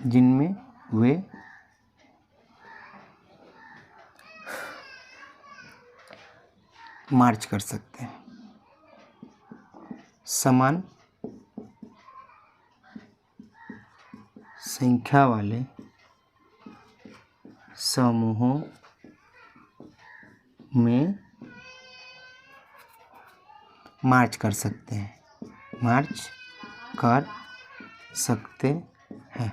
जिनमें वे मार्च कर सकते हैं। समान संख्या वाले समूहों में मार्च कर सकते हैं, मार्च कर सकते हैं।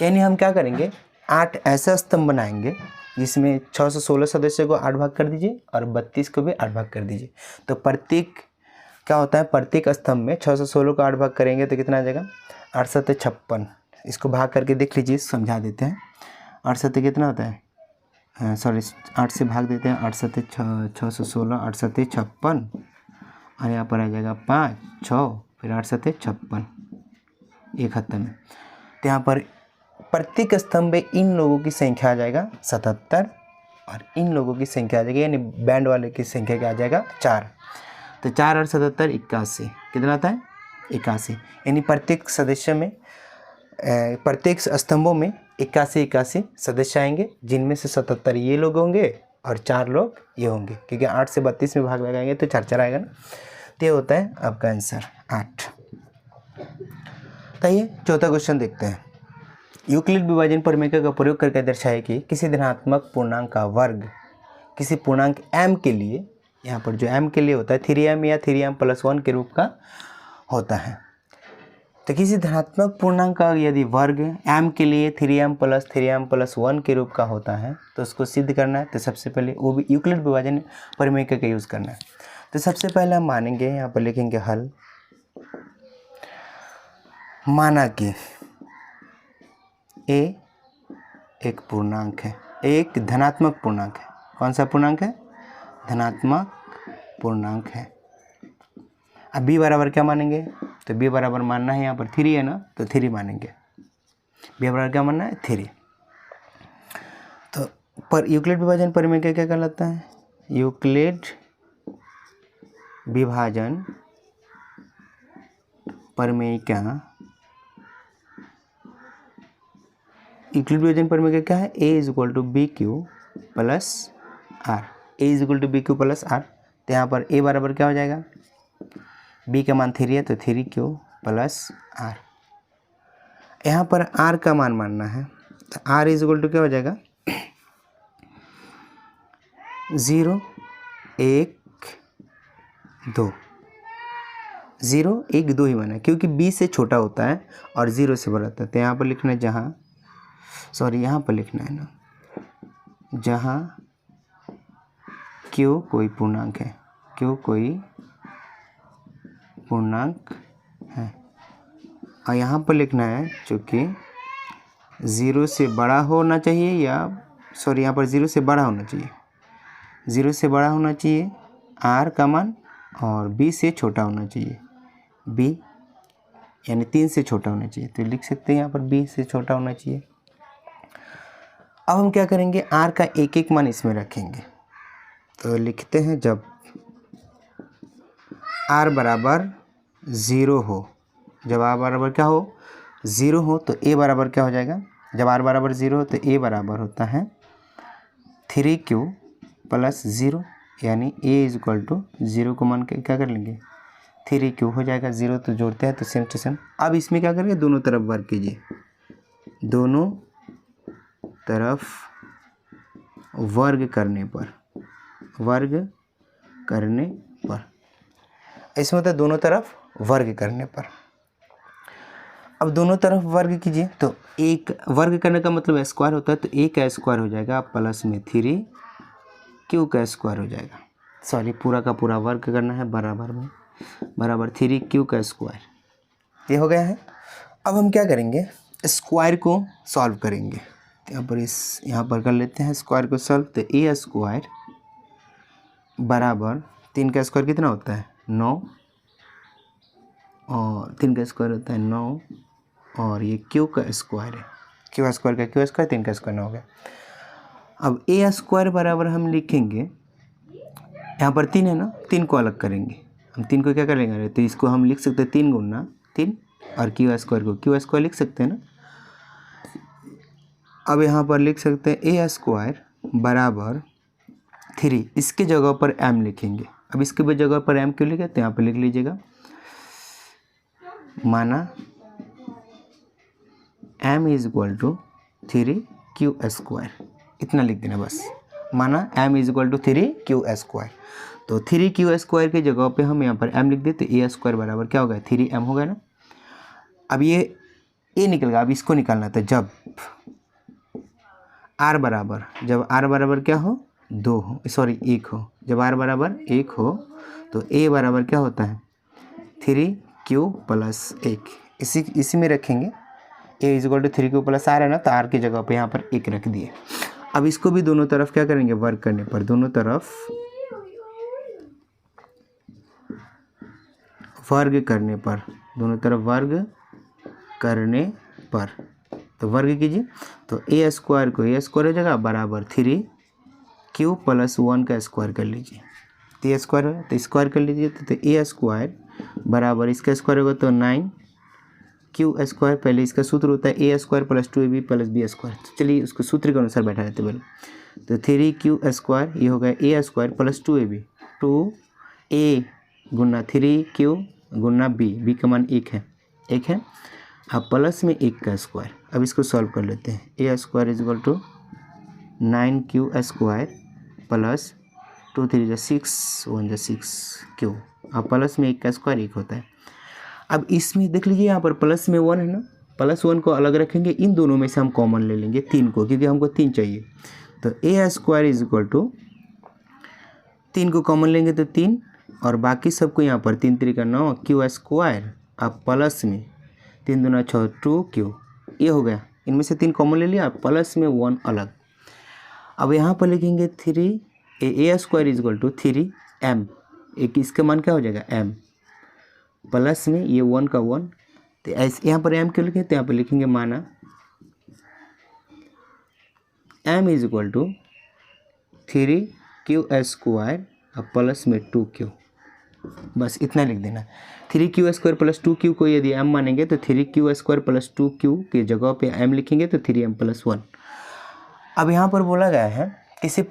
यानी हम क्या करेंगे, 8 ऐसा स्तंभ बनाएंगे जिसमें 616 सदस्यों को 8 भाग कर दीजिए और 32 को भी 8 भाग कर दीजिए। तो प्रत्येक क्या होता है, प्रत्येक स्तंभ में 616 को 8 भाग करेंगे तो कितना आ जाएगा, 8 सत्ते 56। इसको भाग करके देख लीजिए, समझा देते हैं। 8 सत्ते कितना होता है, सॉरी 8 से भाग देते हैं, 8 सत्ते 616, 8 सत्ते 56 और यहाँ पर आ जाएगा 5 6, फिर 8 सत्ते 56, 71 में। तो यहाँ पर प्रत्येक स्तंभ में इन लोगों की संख्या आ जाएगा 77 और इन लोगों की संख्या आ जाएगी, यानी बैंड वाले की संख्या क्या आ जाएगा, 4। तो 4 और 77 81, कितना आता है 81। यानी प्रत्येक सदस्य में प्रत्येक स्तंभों में 81 सदस्य आएंगे, जिनमें से 77 ये लोग होंगे और 4 लोग ये होंगे, क्योंकि 8 से 32 में भाग लगाएंगे तो 4 4 आएगा ना। तो ये होता है आपका आंसर 8। तो ये चौथा क्वेश्चन देखते हैं। यूक्लिड विभाजन प्रमेय का प्रयोग करके दर्शाए कि किसी धनात्मक पूर्णांक का वर्ग किसी पूर्णांक m के लिए, यहाँ पर जो m के लिए होता है 3m या 3m+1 के रूप का होता है। तो किसी धनात्मक पूर्णांक का यदि वर्ग m के लिए 3m+3m+1 के रूप का होता है तो उसको सिद्ध करना है। तो सबसे पहले वो भी यूक्लिड विभाजन प्रमेय का यूज़ करना है। तो सबसे पहले हम मानेंगे, यहाँ पर लिखेंगे हल। माना कि a एक पूर्णांक है, एक धनात्मक पूर्णांक है। कौन सा पूर्णांक है, धनात्मक पूर्णांक है। अब b बराबर क्या मानेंगे, तो b बराबर मानना है, यहाँ पर 3 है ना, तो 3 मानेंगे। b बराबर क्या मानना है, 3। तो पर यूक्लिड विभाजन प्रमेय क्या क्या कहलाता है, यूक्लिड विभाजन प्रमेय क्या, यूक्लिड विभाजन प्रमेय का क्या है, a is equal to b q plus r, a is equal to b q plus r. तो यहाँ पर a बराबर क्या हो जाएगा, b का मान 3 है तो 3q प्लस आर। यहाँ पर r का मान मानना है, तो r इज इक्वल टू क्या हो जाएगा, 0 1 2, 0 1 2 ही माना है, क्योंकि b से छोटा होता है और 0 से बड़ा होता है। तो यहाँ पर लिखना है जहाँ, सॉरी यहाँ पर लिखना है ना, जहाँ q कोई पूर्णांक है, q कोई पूर्णांक है। और यहाँ पर लिखना है चूँकि 0 से बड़ा होना चाहिए, या सॉरी यहाँ पर 0 से बड़ा होना चाहिए, 0 से बड़ा होना चाहिए r का मान, और b से छोटा होना चाहिए, b यानी 3 से छोटा होना चाहिए। तो लिख सकते हैं यहाँ पर b से छोटा होना चाहिए। अब हम क्या करेंगे, आर का एक एक मान इसमें रखेंगे। तो लिखते हैं जब आर बराबर 0 हो, जब आर बराबर क्या हो 0 हो तो ए बराबर क्या हो जाएगा, जब आर बराबर 0 हो तो ए बराबर होता है 3q प्लस 0, यानी ए इज इक्वल टू 0 को मान के क्या कर लेंगे 3q हो जाएगा। 0 तो जोड़ते हैं तो सेम टू सेम। अब इसमें क्या करेंगे, दोनों तरफ वर्ग कीजिए, दोनों तरफ वर्ग करने पर, वर्ग करने पर, इसमें होता है दोनों तरफ वर्ग करने पर। अब दोनों तरफ वर्ग कीजिए तो एक वर्ग करने का मतलब स्क्वायर होता है, तो ए का स्क्वायर हो जाएगा प्लस में 3q का स्क्वायर हो जाएगा। सॉरी, पूरा का पूरा वर्ग करना है बराबर में, बराबर 3q का स्क्वायर। ये हो गया है। अब हम क्या करेंगे, स्क्वायर को सॉल्व करेंगे। यहाँ पर कर लेते हैं स्क्वायर को सॉल्व। तो ए स्क्वायर बराबर 3 का स्क्वायर कितना होता है 9, और 3 का स्क्वायर होता है 9, और ये क्यू का स्क्वायर है, क्यू स्क्वायर का क्यू स्क्वायर 3 का स्क्वायर 9 हो गया। अब ए स्क्वायर बराबर हम लिखेंगे, यहाँ पर 3 है ना, 3 को अलग करेंगे हम, 3 को क्या करेंगे, तो इसको हम लिख सकते हैं 3 गुना 3, और क्यू स्क्वायर को क्यू स्क्वायर लिख सकते हैं ना। अब यहाँ पर लिख सकते हैं ए स्क्वायर बराबर 3, इसके जगह पर एम लिखेंगे। अब इसके जगह पर एम क्यों लिखे, तो यहाँ पर लिख लीजिएगा, माना m is equal to 3q square, इतना लिख देना बस, माना m is equal to 3q square. तो 3q स्क्वायर की जगह पे हम यहाँ पर m लिख देते, ए स्क्वायर बराबर क्या होगा 3m हो गया ना। अब ये a निकल गया, अब इसको निकालना था, जब r बराबर, जब r बराबर क्या हो 2 हो, सॉरी 1 हो, जब r बराबर 1 हो तो a बराबर क्या होता है 3q प्लस 1, इसी में रखेंगे। A is equal to 3q plus r है ना, तो आर की जगह पे यहाँ पर 1 रख दिए। अब इसको भी दोनों तरफ क्या करेंगे, वर्ग करने पर, दोनों तरफ वर्ग करने पर, दोनों तरफ वर्ग करने पर, तो वर्ग कीजिए। तो ए स्क्वायर को ए स्क्वायर हो जाएगा बराबर 3q प्लस 1 का स्क्वायर कर लीजिए, तो ए स्क्वायर है तो स्क्वायर कर लीजिए। तो ए स्क्वायर बराबर इसका स्क्वायर होगा तो 9q स्क्वायर, पहले इसका सूत्र होता है a square plus 2ab plus b square, तो चलिए उसको सूत्र के अनुसार बैठा देते पहले। तो 3q स्क्वायर ये हो गया ए स्क्वायर प्लस 2ab, 2a गुना 3q गुना बी का मान 1 है, अब प्लस में 1 का स्क्वायर। अब इसको सॉल्व कर लेते हैं, a square is equal to 9q square plus 2 3 जा 6 1 जा 6q, अब प्लस में 1 का स्क्वायर 1 होता है। अब इसमें देख लीजिए यहाँ पर प्लस में 1 है ना, प्लस 1 को अलग रखेंगे, इन दोनों में से हम कॉमन ले लेंगे 3 को, क्योंकि हमको 3 चाहिए। तो ए स्क्वायर इज इक्वल टू 3 को कॉमन लेंगे तो 3, और बाकी सबको यहाँ पर 3 3 का 9 क्यू स्क्वायर, अब प्लस में 3 दूना 6 2q, ये हो गया, इनमें से 3 कॉमन ले लिया, प्लस में 1 अलग। अब यहाँ पर लिखेंगे 3 a square is equal to 3m, एक इसका मान क्या हो जाएगा m, प्लस में ये 1 का 1, तो ऐसे यहाँ पर m क्यों लिखे, तो यहाँ पर लिखेंगे माना m is equal to 3q square अब प्लस में 2q, बस इतना लिख देना। 3q स्क्वायर प्लस 2q को यदि m मानेंगे तो 3q स्क्वायर प्लस 2q की जगह पे m लिखेंगे तो 3m प्लस 1। अब यहाँ पर बोला गया है किसी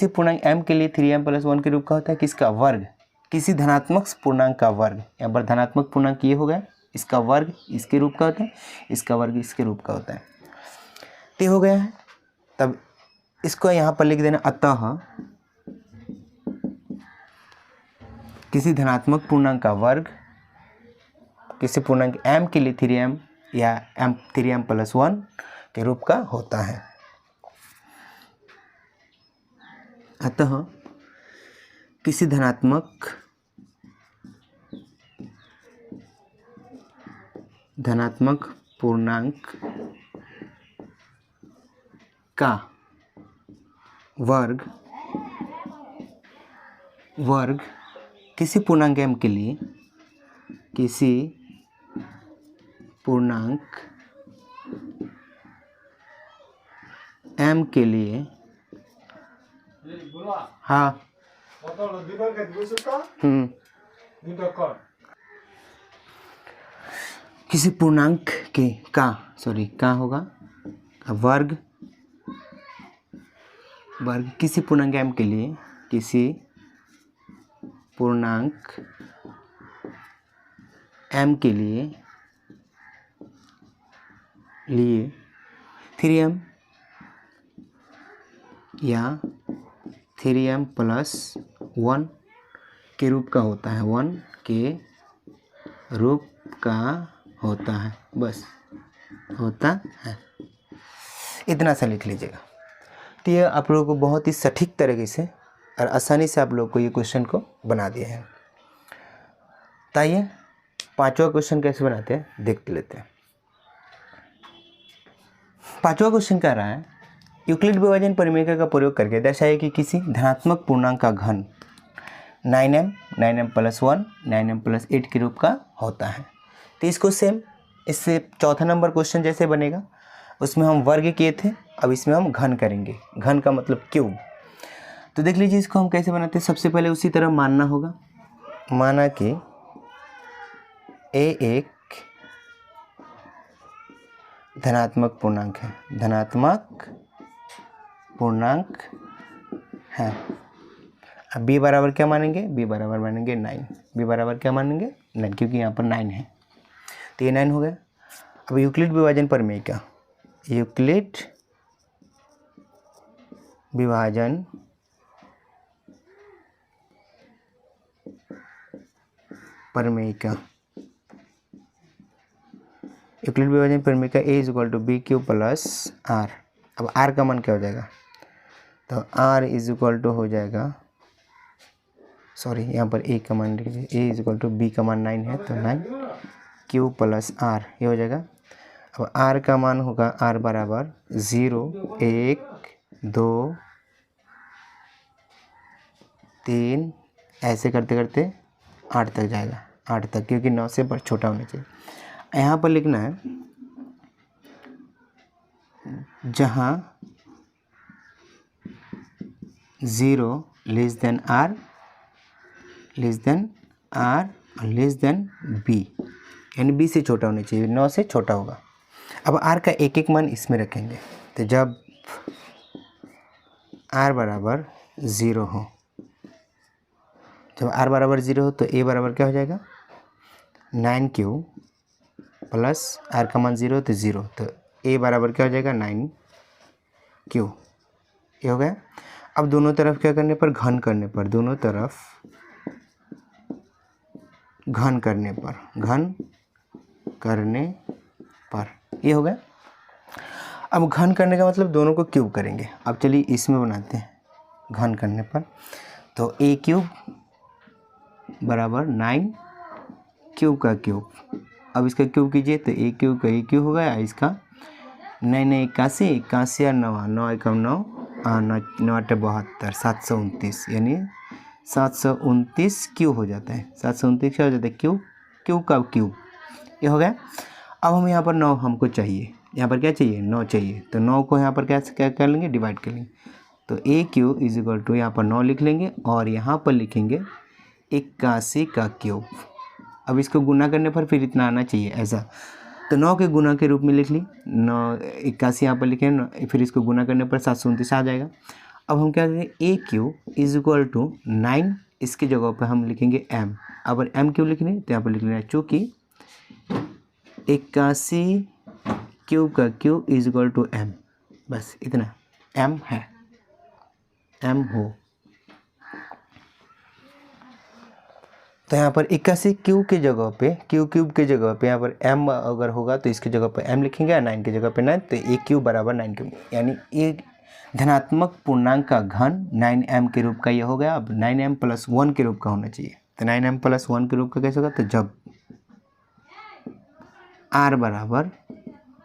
पूर्णांक m के लिए 3m प्लस 1 के रूप का होता है किसका वर्ग, किसी धनात्मक पूर्णांक का वर्ग। यहाँ पर धनात्मक पूर्णांक ये हो गया, इसका वर्ग इसके रूप का होता है, इसका वर्ग इसके रूप का होता है, तो हो गया है। तब इसको यहाँ पर लिख देना, अतः किसी धनात्मक पूर्णांक का वर्ग किसी पूर्णांक m के लिए 3m या 3m प्लस 1 के रूप का होता है। अतः किसी धनात्मक पूर्णांक का वर्ग किसी पूर्णांक m के लिए, किसी पूर्णांक m के लिए, हाँ किसी पूर्णांक के का होगा वर्ग किसी पूर्णांक m के लिए, किसी पूर्णांक m के लिए 3m या 3m प्लस 1 के रूप का होता है, 1 के रूप का होता है, बस होता है, इतना सा लिख लीजिएगा। तो ये आप लोगों को बहुत ही सटीक तरीके से और आसानी से आप लोग को ये क्वेश्चन को बना दिए हैं। तो आइए 5वां क्वेश्चन कैसे बनाते हैं देख लेते हैं। 5वां क्वेश्चन कह रहा है यूक्लिड विभाजन परिमेय का प्रयोग करके दर्शाइए कि किसी धनात्मक पूर्णांक का घन 9m प्लस 1 9m प्लस 8 के रूप का होता है। तो इसको सेम इससे चौथा नंबर क्वेश्चन जैसे बनेगा, उसमें हम वर्ग किए थे, अब इसमें हम घन करेंगे, घन का मतलब क्यूब। तो देख लीजिए इसको हम कैसे बनाते हैं। सबसे पहले उसी तरह मानना होगा, माना कि a एक धनात्मक पूर्णांक है, धनात्मक पूर्णांक है। अब b बराबर क्या मानेंगे, b बराबर मानेंगे 9, b बराबर क्या मानेंगे 9, क्योंकि यहाँ पर 9 है, तो ये 9 हो गया। अब यूक्लिड विभाजन प्रमेय का, यूक्लिड विभाजन प्रमेय का, यूक्लिड विभाजन प्रमेय का a is equal to b q plus r. अब r का मान क्या हो जाएगा, तो r इज इक्वल टू हो जाएगा, सॉरी यहाँ पर a का मान लिख लीजिए, a is equal to b का मान 9 है, तो 9 क्यू प्लस r ये हो जाएगा। अब r का मान होगा r बराबर 0 1 2 3 ऐसे करते करते 8 तक जाएगा, 8 तक, क्योंकि 9 से पर छोटा होना चाहिए। यहाँ पर लिखना है जहाँ 0 लेस देन r और लेस देन b, यानी b से छोटा होना चाहिए, 9 से छोटा होगा। अब r का एक एक मान इसमें रखेंगे, तो जब r बराबर 0 हो, जब r बराबर 0 हो तो a बराबर क्या हो जाएगा 9 क्यू प्लस r का मान 0 तो 0, तो a बराबर क्या हो जाएगा 9 क्यू, ये हो गया। अब दोनों तरफ क्या करने पर, घन करने पर, दोनों तरफ घन करने पर ये हो गया। अब घन करने का मतलब दोनों को क्यूब करेंगे। अब चलिए इसमें बनाते हैं घन करने पर, तो a क्यूब बराबर 9 क्यूब का क्यूब। अब इसका क्यूब कीजिए तो a क्यूब का a क्यूब हो गया, इसका 9 9 81 81 और 9 9 एकम 9 9 8 72 729, यानी 729 क्यूब हो जाता है, 729 क्या हो जाता है क्यूब का क्यूब, ये हो गया। अब हम यहाँ पर 9 हमको चाहिए, यहाँ पर क्या चाहिए 9 चाहिए, तो 9 को यहाँ पर क्या कर लेंगे, डिवाइड कर लेंगे, तो a cube is equal to यहाँ पर 9 लिख लेंगे और यहाँ पर लिखेंगे 81 का क्यूब। अब इसको गुना करने पर फिर इतना आना चाहिए ऐसा, तो 9 के गुना के रूप में लिख ली, 9 81 यहाँ पर लिखें, फिर इसको गुना करने पर 729 आ जाएगा। अब हम क्या करेंगे, a cube is equal to 9, इसकी जगह पर हम लिखेंगे m। अब m क्यूब लिखने तो यहाँ पर लिख लेना है, चूँकि 81 क्यूब का cube is equal to m, बस इतना m है, m हो। तो यहाँ पर 81 क्यूब की जगह पे, क्यूब के जगह पे यहाँ पर m अगर होगा तो इसकी जगह पर m लिखेंगे, 9 की जगह पे 9, तो a क्यूब बराबर 9 क्यूब, यानी एक धनात्मक पूर्णांक का घन 9m के रूप का ये हो गया। अब 9m प्लस 1 के रूप का होना चाहिए, तो 9m प्लस 1 के रूप का कैसे होगा, तो जब r बराबर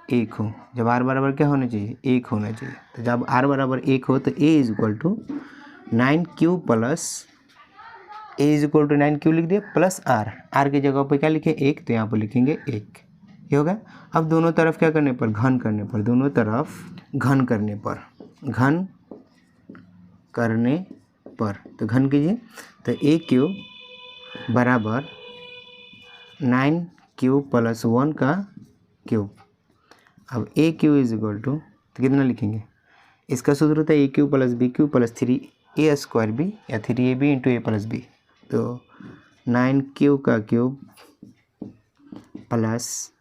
1 हो, जब r बराबर क्या होना चाहिए 1 होना चाहिए, तो जब r बराबर 1 हो तो a is equal to 9 cube plus a is equal to 9 cube लिख दिया प्लस r की जगह पर क्या लिखे 1, तो यहाँ पर लिखेंगे 1, ये होगा। अब दोनों तरफ क्या करने पर, घन करने पर, दोनों तरफ घन करने पर घन करने पर, तो घन कीजिए, तो ए क्यूब बराबर 9 क्यूब प्लस 1 का क्यूब। अब a cube is equal to, तो कितना लिखेंगे, इसका सूत्र होता है a cube plus b cube plus 3a square b या 3ab into a plus B. तो 9 क्यूब का क्यूब प्लस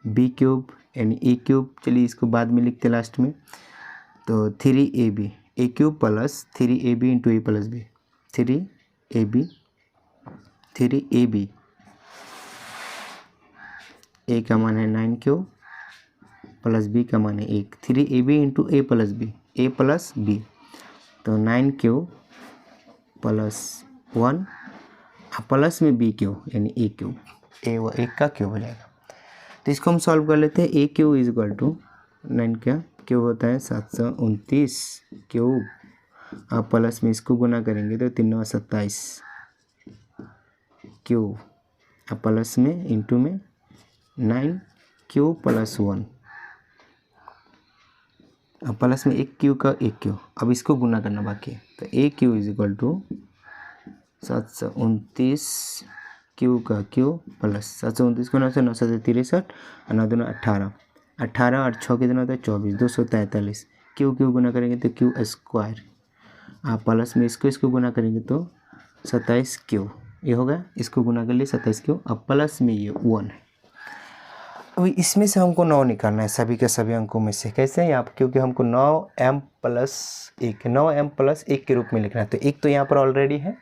बी क्यूब यानी ए क्यूब, चलिए इसको बाद में लिखते लास्ट में, तो 3ab, A cube plus 3ab into a plus B, 3ab, ए का मान है 9 क्यूब प्लस बी का मान है 1, 3ab into a plus B, तो 9 क्यूब प्लस 1 प्लस में बी क्यूब यानी ए क्यूब, ए वो 1 का क्यूब हो जाएगा। तो इसको हम सॉल्व कर लेते हैं। ए क्यूब इज इक्वल टू 9 क्या क्यूब होता है 729 क्यूब, आप प्लस में इसको गुना करेंगे तो 3 9 27 क्यूब, अब प्लस में इंटू में 9 क्यूब प्लस 1, अब प्लस में 1 क्यूब का 1 क्यूब, अब इसको गुना करना बाकी है। तो a cube is equal to 729 cube का क्यूब प्लस 729 को 9 से 9 से 63 और 9 दूना 18, 18 और 6 कितना होता है 24, 243 क्यूब गुना करेंगे तो क्यू स्क्वायर, आप प्लस में इसको गुना करेंगे तो 27 क्यूब, ये होगा, इसको गुना कर लिए 27 क्यूब, अब प्लस में ये 1 है। अभी इसमें से हमको 9 निकालना है सभी के सभी अंकों में से। कैसे है आप, क्योंकि हमको 9m प्लस 1 के रूप में लिखना है, तो एक तो यहाँ पर ऑलरेडी है,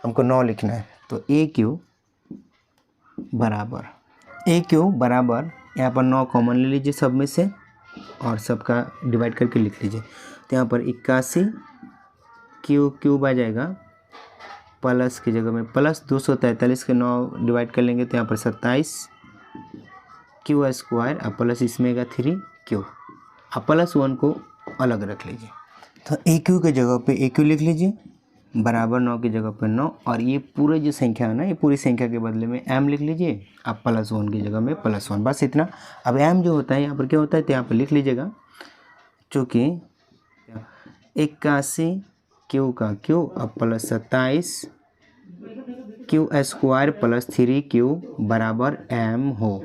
हमको 9 लिखना है। तो ए क्यू बराबर यहाँ पर 9 कॉमन ले लीजिए सब में से और सबका डिवाइड करके लिख लीजिए। तो यहाँ पर 81 क्यूब आ जाएगा, प्लस की जगह में प्लस 243 के 9 डिवाइड कर लेंगे तो यहाँ पर 27 क्यू स्क्वायर, अब प्लस इसमें का 3 क्यू, अब प्लस 1 को अलग रख लीजिए। तो ए क्यू के जगह पे ए क्यू लिख लीजिए, बराबर 9 की जगह पर 9, और ये पूरे जो संख्या है ना, ये पूरी संख्या के बदले में m लिख लीजिए, अब प्लस 1 की जगह में प्लस 1, बस इतना। अब m जो होता है यहाँ पर क्या होता है, तो यहाँ पर लिख लीजिएगा, चूँकि 81 क्यू का क्यू, अब plus 27 Q square plus 3 Q बराबर m हो,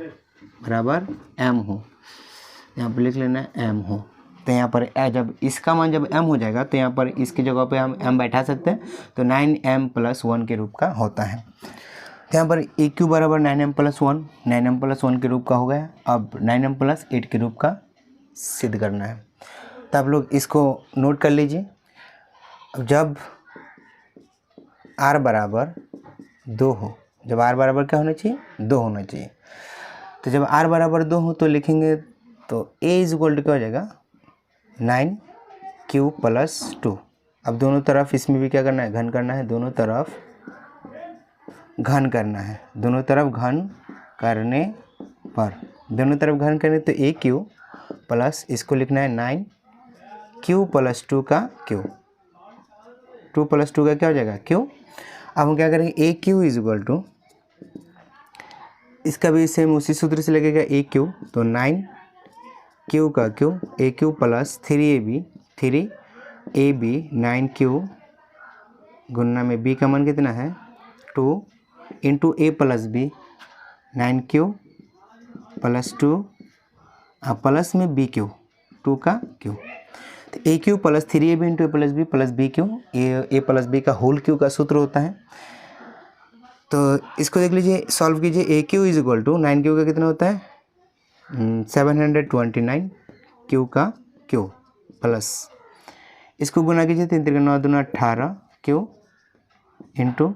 यहाँ पर लिख लेना m हो। तो यहाँ पर जब इसका मान जब m हो जाएगा तो यहाँ पर इसकी जगह पे हम m बैठा सकते हैं, तो 9m प्लस 1 के रूप का होता है। तो यहाँ पर ए क्यू बराबर 9m प्लस 1, 9m प्लस 1 के रूप का हो गया। अब 9m प्लस 8 के रूप का सिद्ध करना है, तो आप लोग इसको नोट कर लीजिए। अब जब r बराबर 2 हो, जब r बराबर क्या होना चाहिए, 2 होना चाहिए, तो जब r बराबर 2 हो तो लिखेंगे, तो a इज इक्वल टू क्या हो जाएगा 9 क्यूब प्लस 2। अब दोनों तरफ इसमें भी क्या करना है, घन करना है, दोनों तरफ घन करना है, दोनों तरफ घन करने पर, दोनों तरफ घन करने तो a क्यूब प्लस इसको लिखना है 9 क्यूब प्लस 2 का क्यूब, 2 प्लस 2 का क्या हो जाएगा क्यूब। अब हम क्या करेंगे, ए क्यू इज इक्वल टू, इसका भी सेम उसी सूत्र से लगेगा ए क्यू, तो 9 क्यू का cube, a cube plus 3ab 9 cube गुना में b का मान कितना है 2 into a plus b 9 cube plus 2 plus में बी क्यू 2 का क्यू, तो a cube plus 3ab into a plus b cube, a plus b का होल क्यू का सूत्र होता है। तो इसको देख लीजिए, सॉल्व कीजिए। A cube is equal to 9 cube का कितना होता है 729 क्यू का क्यू प्लस, इसको गुना कीजिए, 3 3 9 दूना 18 क्यू इंटू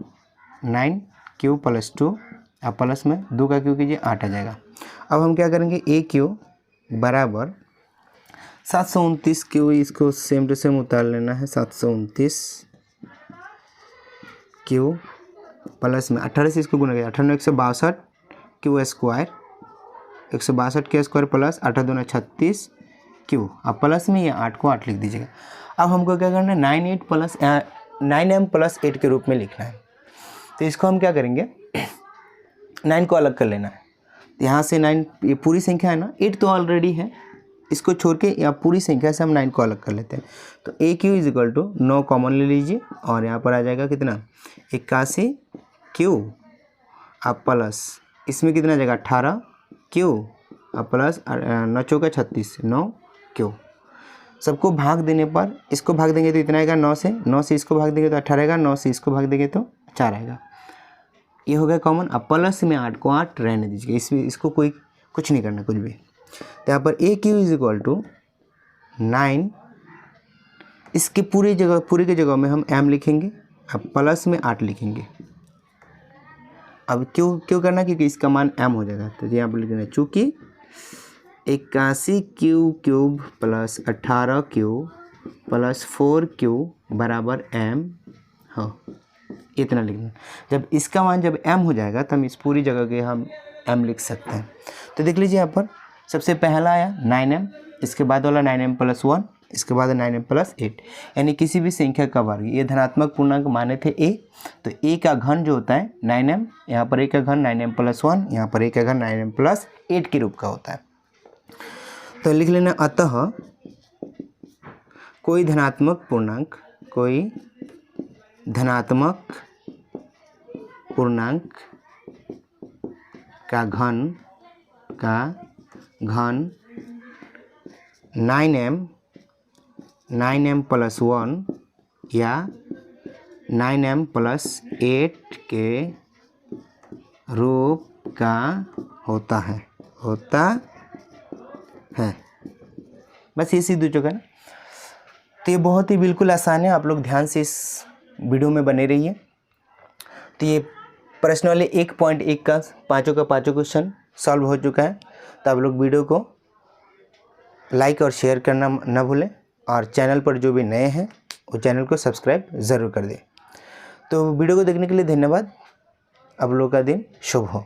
9 क्यू प्लस 2, अब प्लस में 2 का क्यू कीजिए 8 आ जाएगा। अब हम क्या करेंगे, ए क्यू बराबर 729 क्यू, इसको सेम टू सेम उतार लेना है, 729 क्यू प्लस में 18 से इसको गुना किया, 18 162 क्यू स्क्वायर, 162 के स्क्वायर प्लस 8 दूना 36 क्यू, अब प्लस में ये 8 को 8 लिख दीजिएगा। अब हमको क्या करना है, 9m प्लस 8 के रूप में लिखना है। तो इसको हम क्या करेंगे, 9 को अलग कर लेना है, यहाँ से 9, ये पूरी संख्या है ना, 8 तो ऑलरेडी है, इसको छोड़ के या पूरी संख्या से हम 9 को अलग कर लेते हैं। तो a cube is equal to 9 common ले लीजिए और यहाँ पर आ जाएगा कितना 81 क्यू आप प्लस इसमें कितना जाएगा 18 क्यू अब प्लस 9 चौका 36 9 क्यू। सबको भाग देने पर इसको भाग देंगे तो इतना आएगा 9 से इसको भाग देंगे तो 18 आएगा, 9 से इसको भाग देंगे तो 4 आएगा। ये हो गया कॉमन। अब प्लस में 8 को 8 रहने दीजिए, इसमें इसको कोई कुछ नहीं करना कुछ भी। तो यहाँ पर ए क्यू इज इक्वल टू 9, इसके पूरे की जगह में हम m लिखेंगे, अब प्लस में 8 लिखेंगे। अब क्यों करना, क्योंकि इसका मान m हो जाएगा। तो यहाँ पर लिखना चूँकि 81 Q cube plus 18 Q plus 4 Q बराबर m हो, इतना लिखना। जब इसका मान जब m हो जाएगा तो हम इस पूरी जगह के हम m लिख सकते हैं। तो देख लीजिए यहाँ पर सबसे पहला आया 9m, इसके बाद वाला 9m प्लस 1, इसके बाद 9m प्लस 8, यानी किसी भी संख्या का वर्ग। ये धनात्मक पूर्णांक माने थे a, तो a का घन जो होता है 9m, यहाँ पर a का घन 9m प्लस 1, यहाँ पर a का घन 9m प्लस 8 के रूप का होता है। तो लिख लेना अतः कोई धनात्मक पूर्णांक का घन 9m प्लस 1 या 9m प्लस 8 के रूप का होता है बस ये सीध हो चुका है। तो ये बहुत ही बिल्कुल आसान है, आप लोग ध्यान से इस वीडियो में बने रहिए। तो ये प्रश्न वाले 1.1 का पाँचों क्वेश्चन सॉल्व हो चुका है। तो आप लोग वीडियो को लाइक और शेयर करना न भूलें, और चैनल पर जो भी नए हैं वो चैनल को सब्सक्राइब ज़रूर कर दें। तो वीडियो को देखने के लिए धन्यवाद। आप लोगों का दिन शुभ हो।